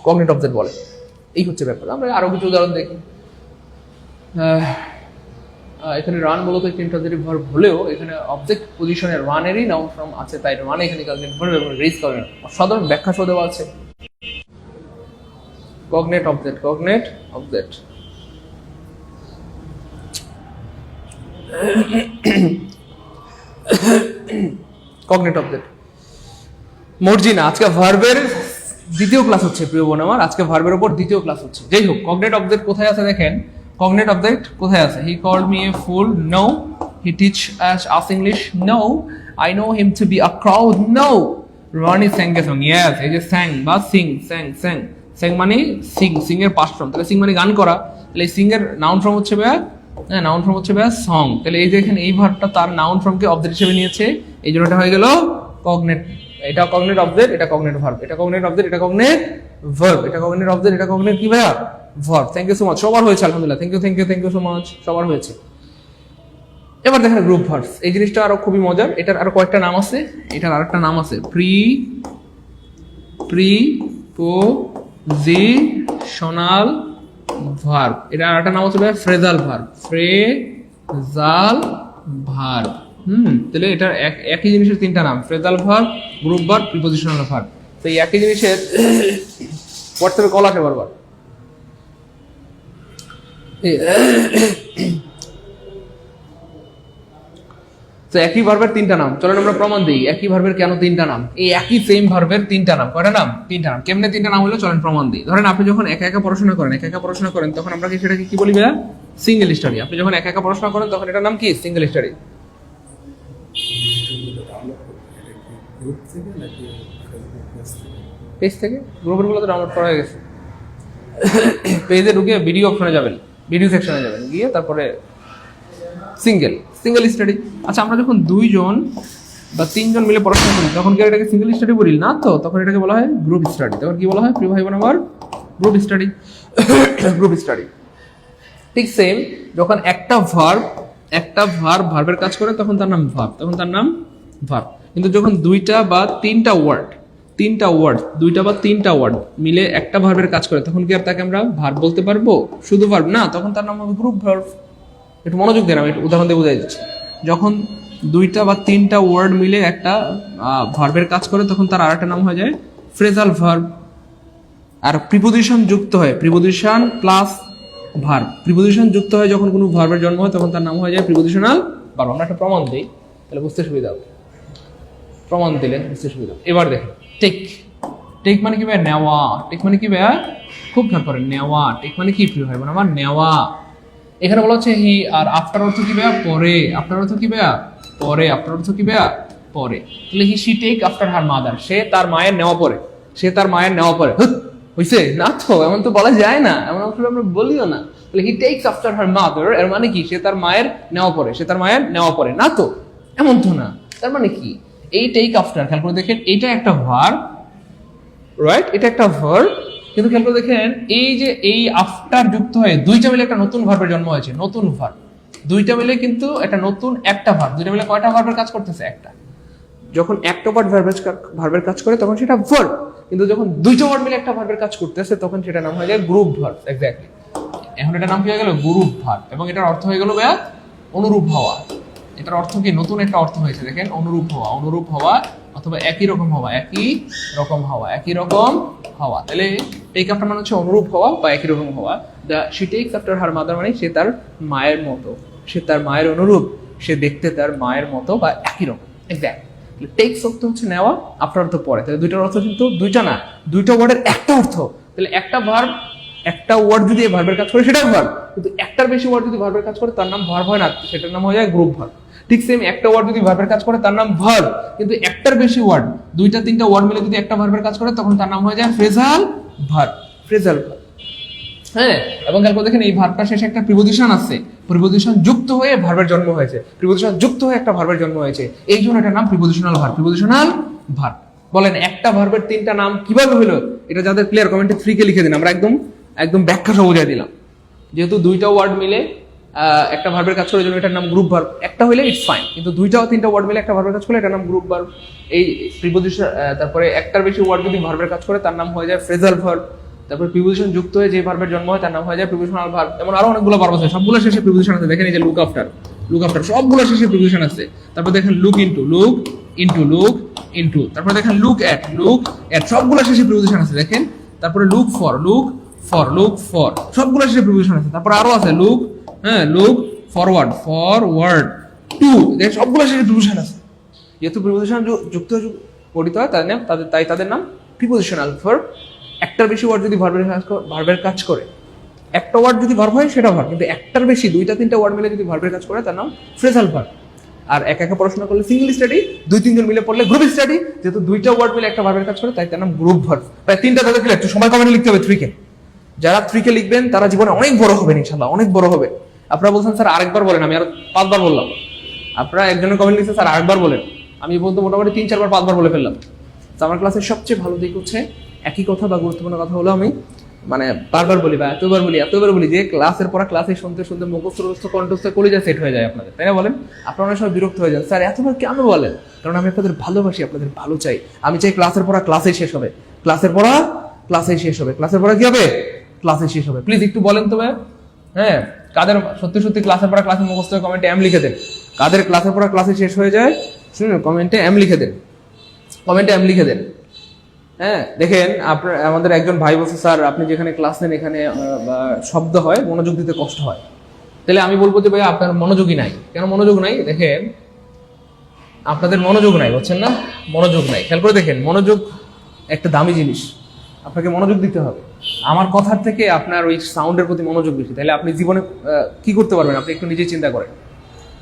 কগনেট অবজেক্ট বলে। এই হচ্ছে ব্যাপার। আমরা আরো কিছু উদাহরণ দেখি। এখানে রান মূলত একটি ইন্ট্রানজিটিভ ভার্ব হলেও এখানে অবজেক্ট পজিশনে রানেরই নাউন ফর্ম আছে, তাই রান এখানে কগনেট ভার্ব এবং রেজ কগনেট। সাধারণ ব্যাখ্যা সহ দেওয়া আছে। Cognate object Marjina. আজকে ভার্বের দ্বিতীয় ক্লাস হচ্ছে প্রিয় বোন আমার, আজকে ভার্বের উপর দ্বিতীয় ক্লাস হচ্ছে। যাই হোক, কগনেট অবজেক্ট কোথায় আছে দেখেন, কগনেট অবজেক্ট কোথায় আছে? He called me a fool, no. He teach us English, no. I know him to be a crowd, no. Rony sang a song, yes. এই যে স্যাং বা স্যাং মানে সিং এর পাস্ট ফর্ম। তাহলে সিং মানে গান করা, তাহলে সিং এর নাউন ফর্ম হচ্ছে সং। তাহলে এই যে এখানে এই ভার্বটা তার নাউন ফর্মকে অবজেক্ট হিসেবে নিয়েছে, এই জন্য এটা হয়ে গেল কগনেট। এটা কগনেট অবজেক্ট, এটা কগনেট ভার্ব। এটা কগনেট অবজেক্ট, এটা কগনেট ভার্ব। এটা কগনেট অবজেক্ট, এটা কগনেট কি ভাইয়া? Verb. Thank you so much, সবার হয়েছে আলহামদুলিল্লাহ। থ্যাংক ইউ সো মাচ, সবার হয়েছে। এবার দেখেন গ্রুপ ভার্বস। এই জিনিসটা আরো খুবই মজার। এটার আরো কয়েকটা নাম আছে। এটার আরেকটা নাম আছে প্রিপোজিশনাল ভার্ব। এটা আরেকটা নাম হচ্ছে ফ্রেজাল ভার্ব। তাহলে এটা একই জিনিসের তিনটা নাম, phrasal verb, group verb, prepositional verb. তো এই একই জিনিসের হোয়াটসঅ্যাপে কল আসে বারবার। তো একই ভার্বের তিনটা নাম, চলেন আমরা প্রমাণ দিই। একই ভার্বের কেন তিনটা নাম? এই একই সেম ভার্বের তিনটা নাম। কয়টা নাম? তিনটা নাম। কেমনে তিনটা নাম হলো চলেন প্রমাণ দিই। ধরেন আপনি যখন একা একা পড়াশোনা করেন তখন আমরা সেটাকে কি বলি ভাইয়া? Single study. আপনি যখন একা একা পড়াশোনা করেন তখন এটার নাম কি? Single study. পেজ থেকে, গ্রুপের গুলো তো ডাউনলোড করা হয়ে গেছে। পেজে ঢুকে ভিডিও অপশনে যাবেন, ভিডিও সেকশনে যাবেন, গিয়ে তারপরে সিঙ্গেল স্টাডি। আচ্ছা, আমরা যখন 2 জন বা 3 জন মিলে পড়াশোনা করি তখন কি এটাকে সিঙ্গেল স্টাডি বলি না তো? তখন এটাকে বলা হয় গ্রুপ স্টাডি। তখন কি বলা হয় প্রিয় ভাই বোন আমার? Group study. ঠিক সেম, যখন একটা ভার্বের কাজ করে তখন তার নাম ভার্ব। কিন্তু যখন দুইটা বা তিনটা ওয়ার্ড মিলে একটা ভার্বের কাজ করে তখন কি আর তাকে আমরা ভার্ব বলতে পারবো? শুধু ভার্ব না, তখন তার নাম হবে গ্রুপ ভার্ব। একটু মনোযোগ দেন, আমি একটু উদাহরণ দিয়ে বোঝাই দিচ্ছি। যখন 2টা বা 3টা ওয়ার্ড মিলে একটা ভার্বের কাজ করে তখন তার আরেকটা নাম হয়ে যায় ফ্রেজাল ভার্ব। আর প্রিপোজিশন যুক্ত হয়, প্রিপোজিশন প্লাস ভার্ব, প্রিপোজিশন যুক্ত হয় যখন কোনো ভার্বের জন্ম হয় তখন তার নাম হয়ে যায় প্রিপোজিশনাল ভার্ব। আমরা একটা প্রমাণ দিই, তাহলে বুঝতে সুবিধা হবে। প্রমাণ দিলে বুঝতে সুবিধা হবে। এবার দেখেন, টেক মানে কি ভাইয়া? নেওয়া। টেক মানে কি ভাইয়া? খুব খেয়াল করেন, নেওয়া। টেক মানে কি প্রিয় ভাই বোন আমার? নেওয়া। এখানে বলা হচ্ছে হি, আর আফটার অর্থ কি ভাইয়া? পরে। আফটার অর্থ কি ভাইয়া? পরে। তাহলে she take after her mother, সে তার মায়ের নেওয়া পরে। হইছে না তো? এমন তো বলা যায় না, এমন আসলে আমরা বলিও না। তাহলে হি টেকস আফটার হার মাদার, এর মানে কি? সে তার মায়ের নেওয়া পরে না তো? এমন তো না। তার মানে কি? এই টেক আফটার, খেয়াল করে দেখেন, এটা একটা ভার্ব, রাইট? এটা একটা ভার্ব, কিন্তু খেয়াল করে দেখেন এই যে এই আফটার যুক্ত হয়ে দুইটা মিলে একটা নতুন ভার্বের জন্ম হয়েছে, নতুন ভার্ব। দুইটা মিলে কিন্তু একটা নতুন একটা ভার্ব, দুইটা মিলে কয়টা ভার্বের কাজ করতেছে? একটা। যখন একটা ওয়ার্ড ভার্বের কাজ করে তখন সেটা ভার্ব, কিন্তু যখন দুইটা ওয়ার্ড মিলে একটা ভার্বের কাজ করতেছে তখন সেটা নাম হয়ে যায় গ্রুপ ভার্ব। এক্স্যাক্টলি, এখন এটা নাম কি হয়ে গেল? Group verb. এবং এটার অর্থ হয়ে গেল ভাইয়া অনুরূপ হওয়া। এটার অর্থ কি? নতুন একটা অর্থ হয়েছে, দেখেন, অনুরূপ হওয়া, অনুরূপ হওয়া অথবা একই রকম হওয়া, একই রকম হওয়া, একই রকম হওয়া। তাহলে টেক আফটার মানে হচ্ছে অনুরূপ হওয়া বা একই রকম হওয়া। She tax after her mother মানে সে তার মায়ের মতো, সে তার মায়ের অনুরূপ, সে দেখতে তার মায়ের মতো বা একই রকম। এক্স্যাক্ট। টেকস অর্থ হচ্ছে নেওয়া, আফটার অর্থ পরে। তাহলে দুইটার অর্থ কিন্তু দুইটা না, দুইটা ওয়ার্ডের একটা অর্থ। তাহলে একটা ভার্ব, একটা ওয়ার্ড যদি ভার্বের কাজ করে সেটাও ভার্ব, কিন্তু একটার বেশি ওয়ার্ড যদি ভার্বের কাজ করে তার নাম ভার্ব হয় না, সেটার নাম হয়ে যায় গ্রুপ ভার্ব। ঠিক সেম, একটা ওয়ার্ড যদি ভার্বের কাজ করে তার নাম ভার্ব, কিন্তু একটার বেশি ওয়ার্ড, দুইটা তিনটা ওয়ার্ড মিলে যদি একটা ভার্বের কাজ করে তখন তার নাম হয়ে যায় ফ্রেজাল ভার্ব। Phrasal verb. হ্যাঁ, এবং খেয়াল করে দেখেন এই ভার্বটা শেষে একটা প্রিপোজিশন আছে, প্রিপোজিশন যুক্ত হয়ে ভার্বের জন্ম হয়েছে, প্রিপোজিশন যুক্ত হয়ে একটা ভার্বের জন্ম হয়েছে, এই জন্য এটার নাম প্রিপোজিশনাল ভার্ব। Prepositional verb. বলেন একটা ভার্বের তিনটা নাম কিভাবে হলো? এটা যাদের ক্লিয়ার কমেন্টে 3 কে লিখে দিন, আমরা একদম একদম ব্যাখ্যা সহ বুঝিয়ে দিলাম। যেহেতু দুইটা ওয়ার্ড মিলে একটা ভার্বের কাজ করার জন্য এটার নাম গ্রুপ ভার্ব। একটা হইলে ইটস ফাইন, কিন্তু দুইটা ও তিনটা ওয়ার্ড মিলে একটা ভার্বের কাজ করলে এটার নাম গ্রুপ ভার্ব। এই প্রিপোজিশন, তারপরে একটার বেশি ওয়ার্ড যদি ভার্বের কাজ করে তার নাম হয়ে যায় ফ্রেজাল ভার্ব। তারপর প্রিপোজিশন যুক্ত হয়ে যে ভার্বের জন্ম হয় তার নাম হয়ে যায় প্রিপোজিশনাল ভার্ব। এমন আরো অনেকগুলো ভার্ব আছে, সবগুলো শেষে প্রিপোজিশন আছে। দেখেন এই যে লুক আফটার, লুক আফটার সবগুলো শেষে প্রিপোজিশন আছে। তারপর দেখেন look into, look into, look into. তারপর দেখেন লুক এট, লুক এট সবগুলো শেষে প্রিপোজিশন আছে। দেখেন তারপরে look for, look for, look for সবগুলো শেষে প্রিপোজিশন আছে। তারপর আরো আছে লুক, হ্যাঁ, লুক ফরওয়ার্ড, ফরওয়ার্ড টু, দেখেন সবগুলো শেষে প্রিপোজিশন আছে। যেহেতু প্রিপোজিশন যুক্ত গঠিত হয় তাই তাদের নাম প্রিপোজিশনাল ভার্ব। একটার বেশি ওয়ার্ড যদি ভার্বের কাজ করে, একটা ওয়ার্ড যদি ভার্ব হয় সেটা ভার্ব, কিন্তু একটার বেশি দুইটা তিনটা ওয়ার্ড মিলে যদি ভার্বের কাজ করে তার নাম ফ্রেজাল ভার্ব। আর একা একা পড়াশোনা করলে সিঙ্গেল স্টাডি, দুই তিনজন মিলে পড়লে গ্রুপ স্টাডি। যেহেতু দুইটা ওয়ার্ড মিলে একটা ভার্বের কাজ করে তাই তার নাম গ্রুপ ভার্ব। প্রায় তিনটা তাদের একটু সময় কমেন্টে লিখতে হবে 3 কে। যারা 3 কে লিখবেন তারা জীবনে অনেক বড় হবেন ইনশাআল্লাহ, অনেক বড় হবে। আপনারা বলছেন স্যার আরেকবার বলেন, আমি আর 5 বার বললাম। আপনারা একজনের কমেন্ট লিখছেন স্যার আরেকবার বলেন, আমি বলতে মোটামুটি 3-4 বার 5 বার বলে ফেললাম। তো আমার ক্লাসের সবচেয়ে ভালো দিক হচ্ছে একই কথা বা গুরুত্বপূর্ণ কথা হলো আমি মানে বারবার বলি বা এতবার বলি যে ক্লাসের পর ক্লাসে শুনতে শুনতে মুখস্থ কণ্ঠস্থ কলিজা সেট হয়ে যায় আপনাদের, তাই না? বলেন, আপনারা অনেক সময় বিরক্ত হয়ে যান, স্যার এতবার কেন বলেন? কারণ আমি আপনাদের ভালোবাসি, আপনাদের ভালো চাই। আমি চাই ক্লাসের পড়া ক্লাসেই শেষ হবে, ক্লাসের পড়া ক্লাসেই শেষ হবে, ক্লাসের পড়া কি হবে? ক্লাসে শেষ হবে। প্লিজ একটু বলেন তো ভাই, হ্যাঁ, কাদের সত্যি সত্যি ক্লাসের পড়া ক্লাসে মুখস্থ কমেন্টে এম লিখে দেন। কাদের ক্লাসের পড়া ক্লাসে শেষ হয়ে যায় শুনুন, কমেন্টে এম লিখে দেন, কমেন্টে এম লিখে দেন। হ্যাঁ, দেখেন আপনার আমাদের একজন ভাই বলছে স্যার আপনি যেখানে ক্লাস নেন এখানে শব্দ হয়, মনোযোগ দিতে কষ্ট হয়। তাহলে আমি বলবো যে ভাই আপনার মনোযোগই নাই। কেন মনোযোগ নাই? দেখেন আপনাদের মনোযোগ নাই, বুঝছেন না? মনোযোগ নাই। খেয়াল করে দেখেন, মনোযোগ একটা দামি জিনিস, আপনাকে মনোযোগ দিতে হবে। আমার কথার থেকে আপনার ওই সাউন্ডের প্রতি মনোযোগ বেশি, তাহলে আপনি জীবনে কি করতে পারবেন? আপনি একটু নিজেই চিন্তা করেন।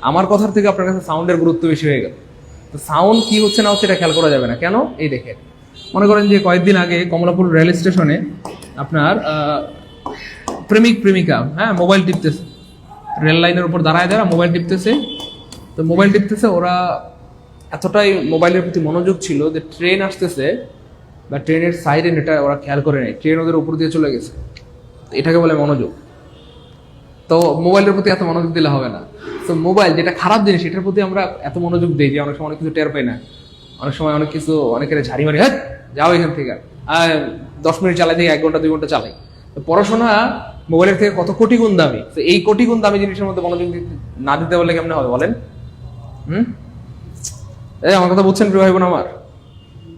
আমার কথার থেকে আপনার কাছে সাউন্ডের গুরুত্ব বেশি হয়ে গেল। তো সাউন্ড কি হচ্ছে না হচ্ছে এটা খেয়াল করা যাবে না। কেন? এই দেখেন, মনে করেন যে কয়েকদিন আগে কমলাপুর রেল স্টেশনে আপনার প্রেমিক প্রেমিকা, হ্যাঁ, মোবাইল টিপতেছে, রেল লাইনের উপর দাঁড়ায় মোবাইল টিপতেছে। তো মোবাইল টিপতেছে, ওরা এতটাই মোবাইলের প্রতি মনোযোগ ছিল যে ট্রেন আসতেছে বা ট্রেনের সাইরেন এটা ওরা খেয়াল করে নেয়, ট্রেন ওদের উপর দিয়ে চলে গেছে। এটাকে বলে মনোযোগ। তো মোবাইলের প্রতি এত মনোযোগ দিলে হবে না। তো মোবাইল যেটা খারাপ জিনিস, এটার প্রতি আমরা এত মনোযোগ দিই যে অনেক সময় অনেক কিছু টের পাই না। অনেক সময় অনেক কিছু অনেকের ঝাড়ি মারি, হ্যাঁ যাও এখান থেকে, 10 মিনিট চালাই দিয়ে 1 ঘন্টা 2 ঘন্টা চালাই। তো পড়াশোনা মোবাইলের থেকে কত কোটি গুণ দামি। তো এই কোটি গুণ দামি জিনিসের মধ্যে মনোযোগ না দিতে বললে কেমন হবে বলেন? আমার কথা বুঝছেন প্রিয় ভাই বোন আমার?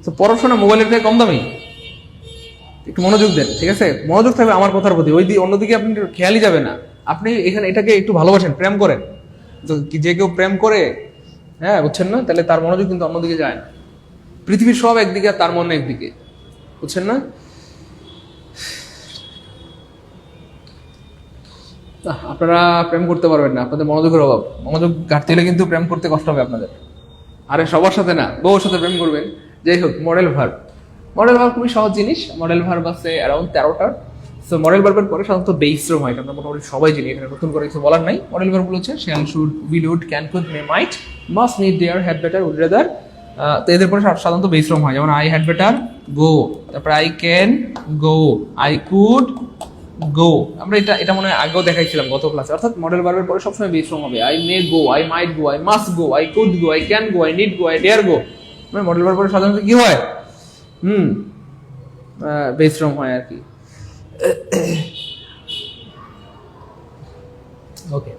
তো পড়াশোনা মোবাইলের থেকে কম দামি, একটু মনোযোগ দেন, ঠিক আছে? মনোযোগ থাকবে আমার কথার প্রতি, ওই অন্যদিকে আপনি খেয়ালই যাবে না। আপনি এখানে এটাকে একটু ভালোবাসেন, প্রেম করেন। তো যে কেউ প্রেম করে, হ্যাঁ, বুঝছেন না, তাহলে তার মনোযোগ কিন্তু অন্যদিকে যায় না। পৃথিবীর সব একদিকে আর তার মন একদিকে, বুঝছেন না? আপনারা প্রেম করতে পারবেন না, আপনাদের মনোযোগের অভাব। মনোযোগ ঘাটতি হলে কিন্তু প্রেম করতে কষ্ট হবে আপনাদের। আরে সবার সাথে না, বউর সাথে প্রেম করবেন। যাই হোক, মডেল ভার্ব খুবই সহজ জিনিস। মডেল ভার্ব আছে অ্যারাউন্ড 13টা। সো মডেল ভার্বের পরে সাধারণত বেস ফর্ম হয়, আমরা মোটামুটি সবাই জানি, এখানে নতুন করে কিছু বলার নাই। মডেল ভার্বগুলো হচ্ছে shall, should, will, would, can, could, may, might, must, need, dare, had better, would rather. তো এদের পরে সাধারণত বেস ফর্ম হয়, যেমন আই হ্যাড বেটার গো, তারপর I can go, I could গো। আমরা এটা মনে হয় আগেও দেখাইছিলাম গত ক্লাসে। অর্থাৎ মডেল ভার্বের পরে সবসময় বেস ফর্ম হবে। I may go, I might go, I must go, I could go, I can go, I need go, I dare go. মানে মডেল ভার্বের পরে সাধারণত কি হয়? বেস ফর্ম হয় আর কি। Okay.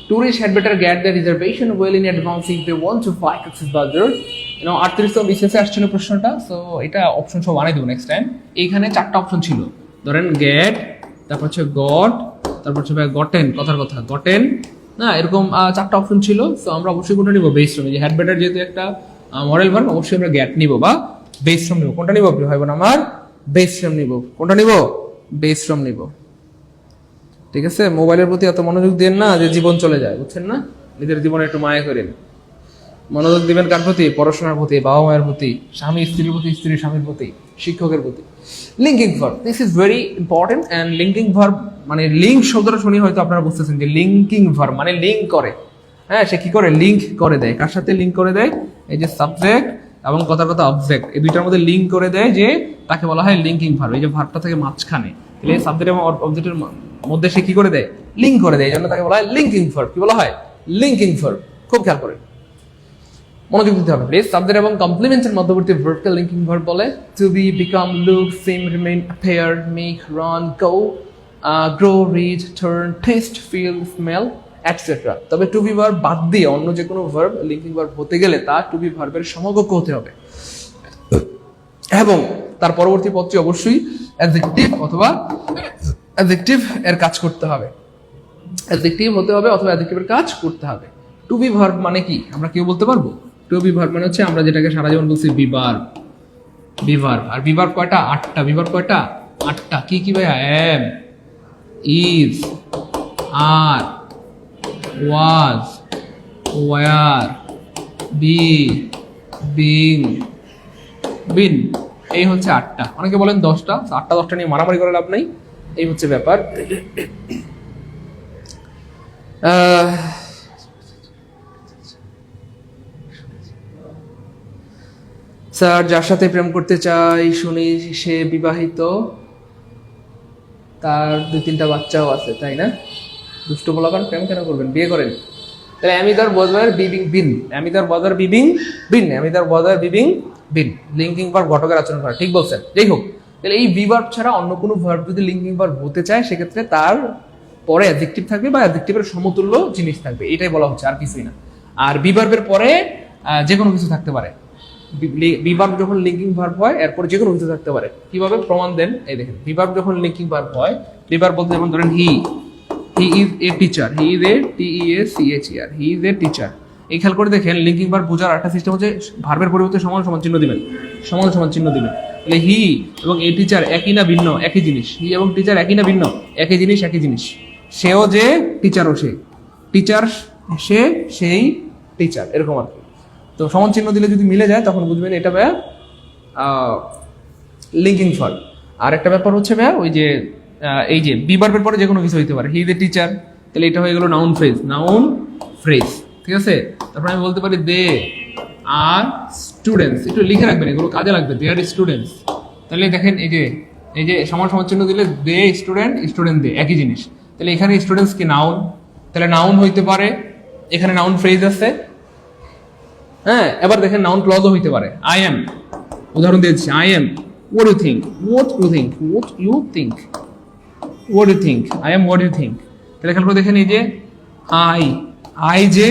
Tourists had better get their reservation well in advance if they want to fly to Krushbazar. 38তম BCS আসছিল প্রশ্নটা, সো এটা অপশন সব বানাই দেবো নেক্সট টাইম। এইখানে 4টা অপশন ছিল, ধরেন গেট, তারপর হচ্ছে গট, তারপর হচ্ছে গটেন, কথার কথা গটেন, না এরকম 4টা অপশন ছিল। সো আমরা অবশ্যই কোনটা নিব? Base form. যে হ্যাড বেটার যেহেতু একটা মডেল ভার্ব, অবশ্যই আমরা গেট নিব বা বেস ফর্ম নিব। কোনটা নিব ভাই বোন আমার? বেস ফর্ম নিব। কোনটা নিব? বেস ফর্ম নিব। ঠিক আছে, মোবাইলের প্রতি এত মনোযোগ দেন না যে জীবন চলে যায়, বুঝছেন না? নিজের জীবনে একটু মায়া করেন। মনোযোগ দিবেন কার প্রতি? পড়াশোনার প্রতি, বাবা মায়ের প্রতি, স্বামী স্ত্রীর প্রতি, স্ত্রীর স্বামীর প্রতি, শিক্ষকের প্রতি। Linking verb, this is very important. And linking verb মানে লিঙ্ক শব্দটা শুনি হয়তো আপনারা বুঝতেছেন যে লিঙ্কিং ভার্ব মানে লিঙ্ক করে। হ্যাঁ, সে কি করে? লিঙ্ক করে দেয়। কার সাথে লিঙ্ক করে দেয়? এই যে সাবজেক্ট এবং কথার কথা অবজেক্ট, এই দুইটার মধ্যে লিঙ্ক করে দেয়, যে তাকে বলা হয় লিঙ্কিং ভার্ব। এই যে ভার্বটা থেকে মাঝখানে, তাহলে সাবজেক্ট এবং অবজেক্টের মধ্যে সে কি করে দেয়? লিঙ্ক করে দেয়। এই জন্য তাকে বলা হয় লিঙ্কিং ভার্ব। কি বলা হয়? Linking verb. খুব খেয়াল করেন, মনোযোগ দিতে হবে প্লিজ। সাবজেক্ট এবং কমপ্লিমেন্টের মধ্যবর্তী ভার্বকে লিঙ্কিং ভার্ব বলে। To be, become, look, seem, remain, appear, make, run, go, grow, read, turn, taste, feel, smell, etcetera. তবে টু বি ভার্ব বাদ দিয়ে অন্য যে কোনো ভার্ব লিঙ্কিং ভার্ব হতে গেলে তা টু বি ভার্বের সমকক্ষ হতে হবে, এবং তার পরবর্তী পদটি অবশ্যই অ্যাডজেক্টিভ অথবা অ্যাডজেক্টিভ এর কাজ করতে হবে। অ্যাডজেক্টিভ হতে হবে অথবা অ্যাডজেক্টিভের কাজ করতে হবে। টু বি ভার্ব মানে কি আমরা কেউ বলতে পারবো? টু বি ভার্ব মানে হচ্ছে আমরা যেটাকে সারা জীবন বলছি বিভার্ব। বিভার্ব। আর বিভার্ব কয়টা? 8টা। বিভার্ব কয়টা? 8টা। কি কি ভাইয়া? Am, is, are, was, were, be, being, been. এই হচ্ছে 8টা। অনেকে বলেন 10টা। 8টা 10টা নিয়ে মারামারি করে লাভ নাই, এই হচ্ছে ব্যাপার। স্যার, যার সাথে প্রেম করতে চাই শুনি সে বিবাহিত, তার 2-3টা বাচ্চাও আছে, তাই না? দুষ্ট বলাকার প্রেম কেন করবেন? বিয়ে করেন। তাহলে আমি তার বজার বিবিং বিন, আমি তার বজার বিবিং বিন, আমি তার বজার বিবিং বিন। লিঙ্কিং ভার্ব ঘটকের আচরণ করা, ঠিক বলছেন। যাই হোক, তাহলে এই বি ভার্ব ছাড়া অন্য কোনো ভার্ব যদি লিঙ্কিং ভার্ব হতে চায়, সেক্ষেত্রে তার পরে অ্যাডজেক্টিভ থাকবে বা অ্যাডজেক্টিভের সমতুল্য জিনিস থাকবে, এটাই বলা হচ্ছে, আর কিছুই না। আর বি ভার্বের পরে যে কোনো কিছু থাকতে পারে। বি ভার্ব যখন লিঙ্কিং ভার্ব হয়, এরপর যে কোনো কিছু থাকতে পারে। কিভাবে প্রমাণ দেন? এই দেখেন, বি ভার্ব যখন লিঙ্কিং ভার্ব হয়, বি ভার্ব বলতে যেমন ধরেন he is a teacher, he is a TEACHER, he is a teacher. এই খেয়াল করে দেখেন, লিঙ্কিং ভার্ব বোঝার একটা সিস্টেম হচ্ছে ভার্বের পরিবর্তে সমান সমান চিহ্ন দিবেন, সমান সমান চিহ্ন দিবেন। তাহলে হি এবং এ টিচার একই না ভিন্ন? একই জিনিস। হি এবং টিচার একই না ভিন্ন? একই জিনিস, একই জিনিস। সেও যে, টিচারও সে, টিচার সে, সেই টিচার, এরকম আর কি। তো সমান চিহ্ন দিলে যদি মিলে যায় তখন বুঝবেন এটা ভাইয়া লিঙ্কিং ভার্ব। আর একটা ব্যাপার হচ্ছে ভাইয়া ওই যে এই যে বি ভার্বের পরে যে কোনো কিছু হইতে পারে। হি ইজ এ টিচার, তাহলে এটা হয়ে গেল নাউন ফ্রেজ, নাউন ফ্রেজ, ঠিক আছে? তারপর আমি বলতে পারি দে আর স্টুডেন্টস, একটু লিখে রাখবেন, এগুলো কাজে লাগবে। দে আর স্টুডেন্টস, তাহলে দেখেন এই যে সমান সমান চিহ্ন দিলে দে স্টুডেন্ট, স্টুডেন্ট দে, একই জিনিস। তাহলে এখানে স্টুডেন্টস কি নাউন, তাহলে নাউন হইতে পারে, এখানে নাউন ফ্রেজ আছে। হ্যাঁ, এবার দেখেন নাউন ক্লজও হইতে পারে। আই এম, উদাহরণ দিয়েছি, I am, what do you think, what you think, what you think, what do you think, I am what do you think। তাহলে খেয়াল করে দেখেন, এই যে আই যে,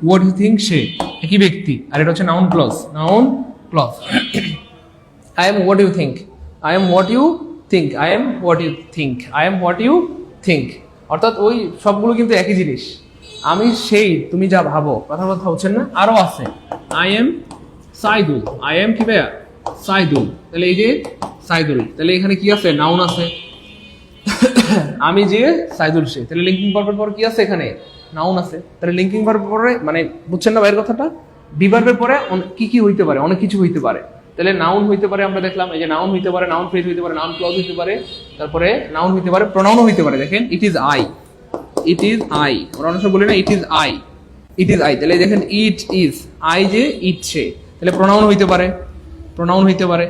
what do you think সে, একই ব্যক্তি। আর এটা হচ্ছে noun clause, noun clause. I am what you think, I am what you think, I am what you think, I am what you think। অর্থাৎ ওই সবগুলো কিন্তু একই জিনিস। আমি সেই, তুমি যা ভাবো, কথা হচ্ছেন না? আরো আছে, I am Saidul, I am কি ভাইয়া? সাইদুল। তাহলে এই যে সাইদুল, তাহলে এখানে কি আছে? নাউন আছে। আমি যে, সাইদুল সে, তাহলে লিঙ্কিং ভার্বের পর কি আছে? এখানে নাউন আছে। তাহলে লিঙ্কিং ভার্বের পরে, মানে বুঝছেন না বাইরের কথাটা? বি ভার্বের পরে কি কি হইতে পারে? অনেক কিছু হইতে পারে। তাহলে নাউন হইতে পারে, আমরা দেখলাম এই যে নাউন হইতে পারে, নাউন ফ্রেজ হইতে পারে, নাউন ক্লজ হইতে পারে, তারপরে নাউন হইতে পারে, প্রোনাউনও হইতে পারে। দেখেন, it is I, it is I, ওরা অনেক সময় বলে না it is I, it is I. তাহলে দেখেন, ইট ইজ, আই যে, ইট সে, তাহলে প্রোনাউন হইতে পারে, প্রোনাউন হইতে পারে।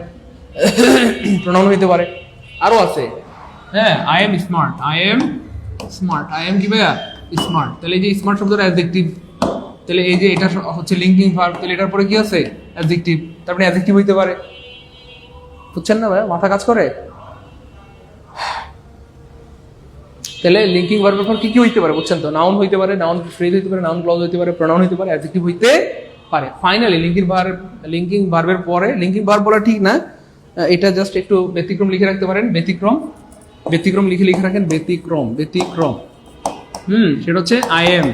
প্রোনাউন হইতে পারে, আরো আছে। হ্যাঁ, I am smart, I am smart, I am কি ভাইয়া স্মার্ট। তাহলে এই যে স্মার্ট শব্দটা অ্যাডজেক্টিভ, তাহলে এই যে এটা হচ্ছে লিঙ্কিং ভার্ব, তাহলে এটার পরে কি আছে অ্যাডজেক্টিভ, তারপরে অ্যাডজেক্টিভ হইতে পারে। বুঝছেন না ভাইয়া, মাথা কাজ করে? তাহলে লিঙ্কিং ভার্বের পর কি কি হইতে পারে বুঝছেন তো? নাউন হইতে পারে, নাউন ফ্রেজ হইতে পারে, নাউন ক্লজ হইতে পারে, প্রোনাউন হইতে পারে, অ্যাডজেক্টিভ হইতে পারে। ফাইনালি লিঙ্কিং ভার্বের পরে, লিঙ্কিং ভার্ব বলা ঠিক না, এটা জাস্ট একটু ব্যতিক্রম লিখে রাখতে পারেন, ব্যতিক্রম, ব্যতিক্রম লিখে রাখেন, ব্যতিক্রম, ব্যতিক্রম। সেটা হচ্ছে I am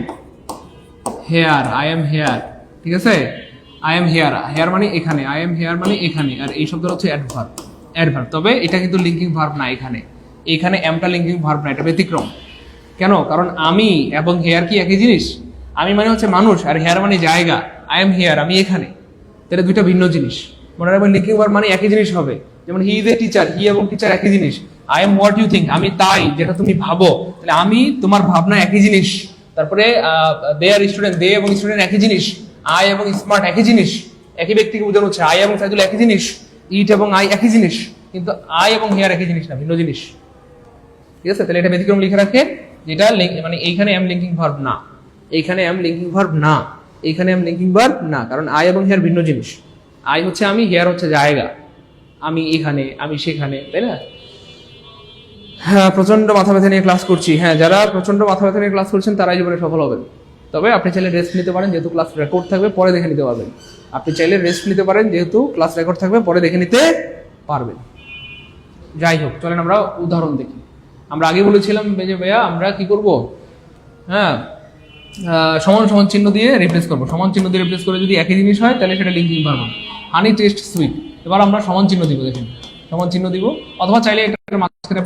here, I am here, ঠিক আছে? আই এম হেয়ার, হেয়ার মানে এখানে, আই এম হেয়ার মানে এখানে, আর এই শব্দটা হচ্ছে অ্যাডভার্ব, অ্যাডভার্ব। তবে এটা কিন্তু লিঙ্কিং ভার্ব না, এখানে এমটা লিঙ্কিং ভার্ব না, এটা ব্যতিক্রম। কেন? কারণ আমি এবং হেয়ার কি একই জিনিস? আমি মানে হচ্ছে মানুষ, আর হেয়ার মানে জায়গা। আই এম হেয়ার, আমি এখানে, তাহলে দুইটা ভিন্ন জিনিস। মনে রাখবেন লিঙ্কিং ভার্ব মানে একই জিনিস হবে। যেমন হি ইজ এ টিচার, হি এবং টিচার একই জিনিস। I am what you think, আমি তাই যেটা তুমি ভাবো, তাহলে আমি তোমার ভাবনা একই জিনিস। তারপরে দে আর স্টুডেন্ট, দে এবং স্টুডেন্ট একই জিনিস। আই এবং স্মার্ট একই জিনিস, একই ব্যক্তিকে বোঝানো হচ্ছে। আই এবং সাইদুল একই জিনিস, ইট এবং আই একই জিনিস, কিন্তু আই এবং হেয়ার একই জিনিস না, ভিন্ন জিনিস। ঠিক আছে? তাহলে এটা ব্যতিক্রম লিখে রাখে, যেটা মানে এইখানে এম লিঙ্কিং ভার্ব না, এইখানে এম লিঙ্কিং ভার্ব না, এইখানে এম লিঙ্কিং ভার্ব না, কারণ আই এবং হেয়ার ভিন্ন জিনিস। আই হচ্ছে আমি, হেয়ার হচ্ছে জায়গা, আমি এখানে, আমি সেখানে, তাই না? হ্যাঁ, প্রচন্ড মাথা ব্যথা নিয়ে ক্লাস করছি। হ্যাঁ, যারা প্রচন্ড মাথা ব্যথা নিয়ে ক্লাস করছেন তারাই জীবনে সফল হবেন। তবে আপনি চাইলে রেস্ট নিতে পারেন, যেহেতু ক্লাস রেকর্ড থাকবে, পরে দেখে নিতে পারবেন। আপনি চাইলে রেস্ট নিতে পারেন, যেহেতু ক্লাস রেকর্ড থাকবে, পরে দেখে নিতে পারবেন। যাই হোক, চলেন আমরা উদাহরণ দেখি। আমরা আগে বলেছিলাম যে ভাইয়া আমরা কি করব, হ্যাঁ, সমান সমান চিহ্ন দিয়ে রিপ্লেস করবো। সমান চিহ্ন দিয়ে রিপ্লেস করে যদি একই জিনিস হয় তাহলে সেটা linking verb. Honey taste sweet, এবার আমরা সমান চিহ্ন দিব, দেখেন সমান চিহ্ন দিব, অথবা চাইলে এটা মাঝখানে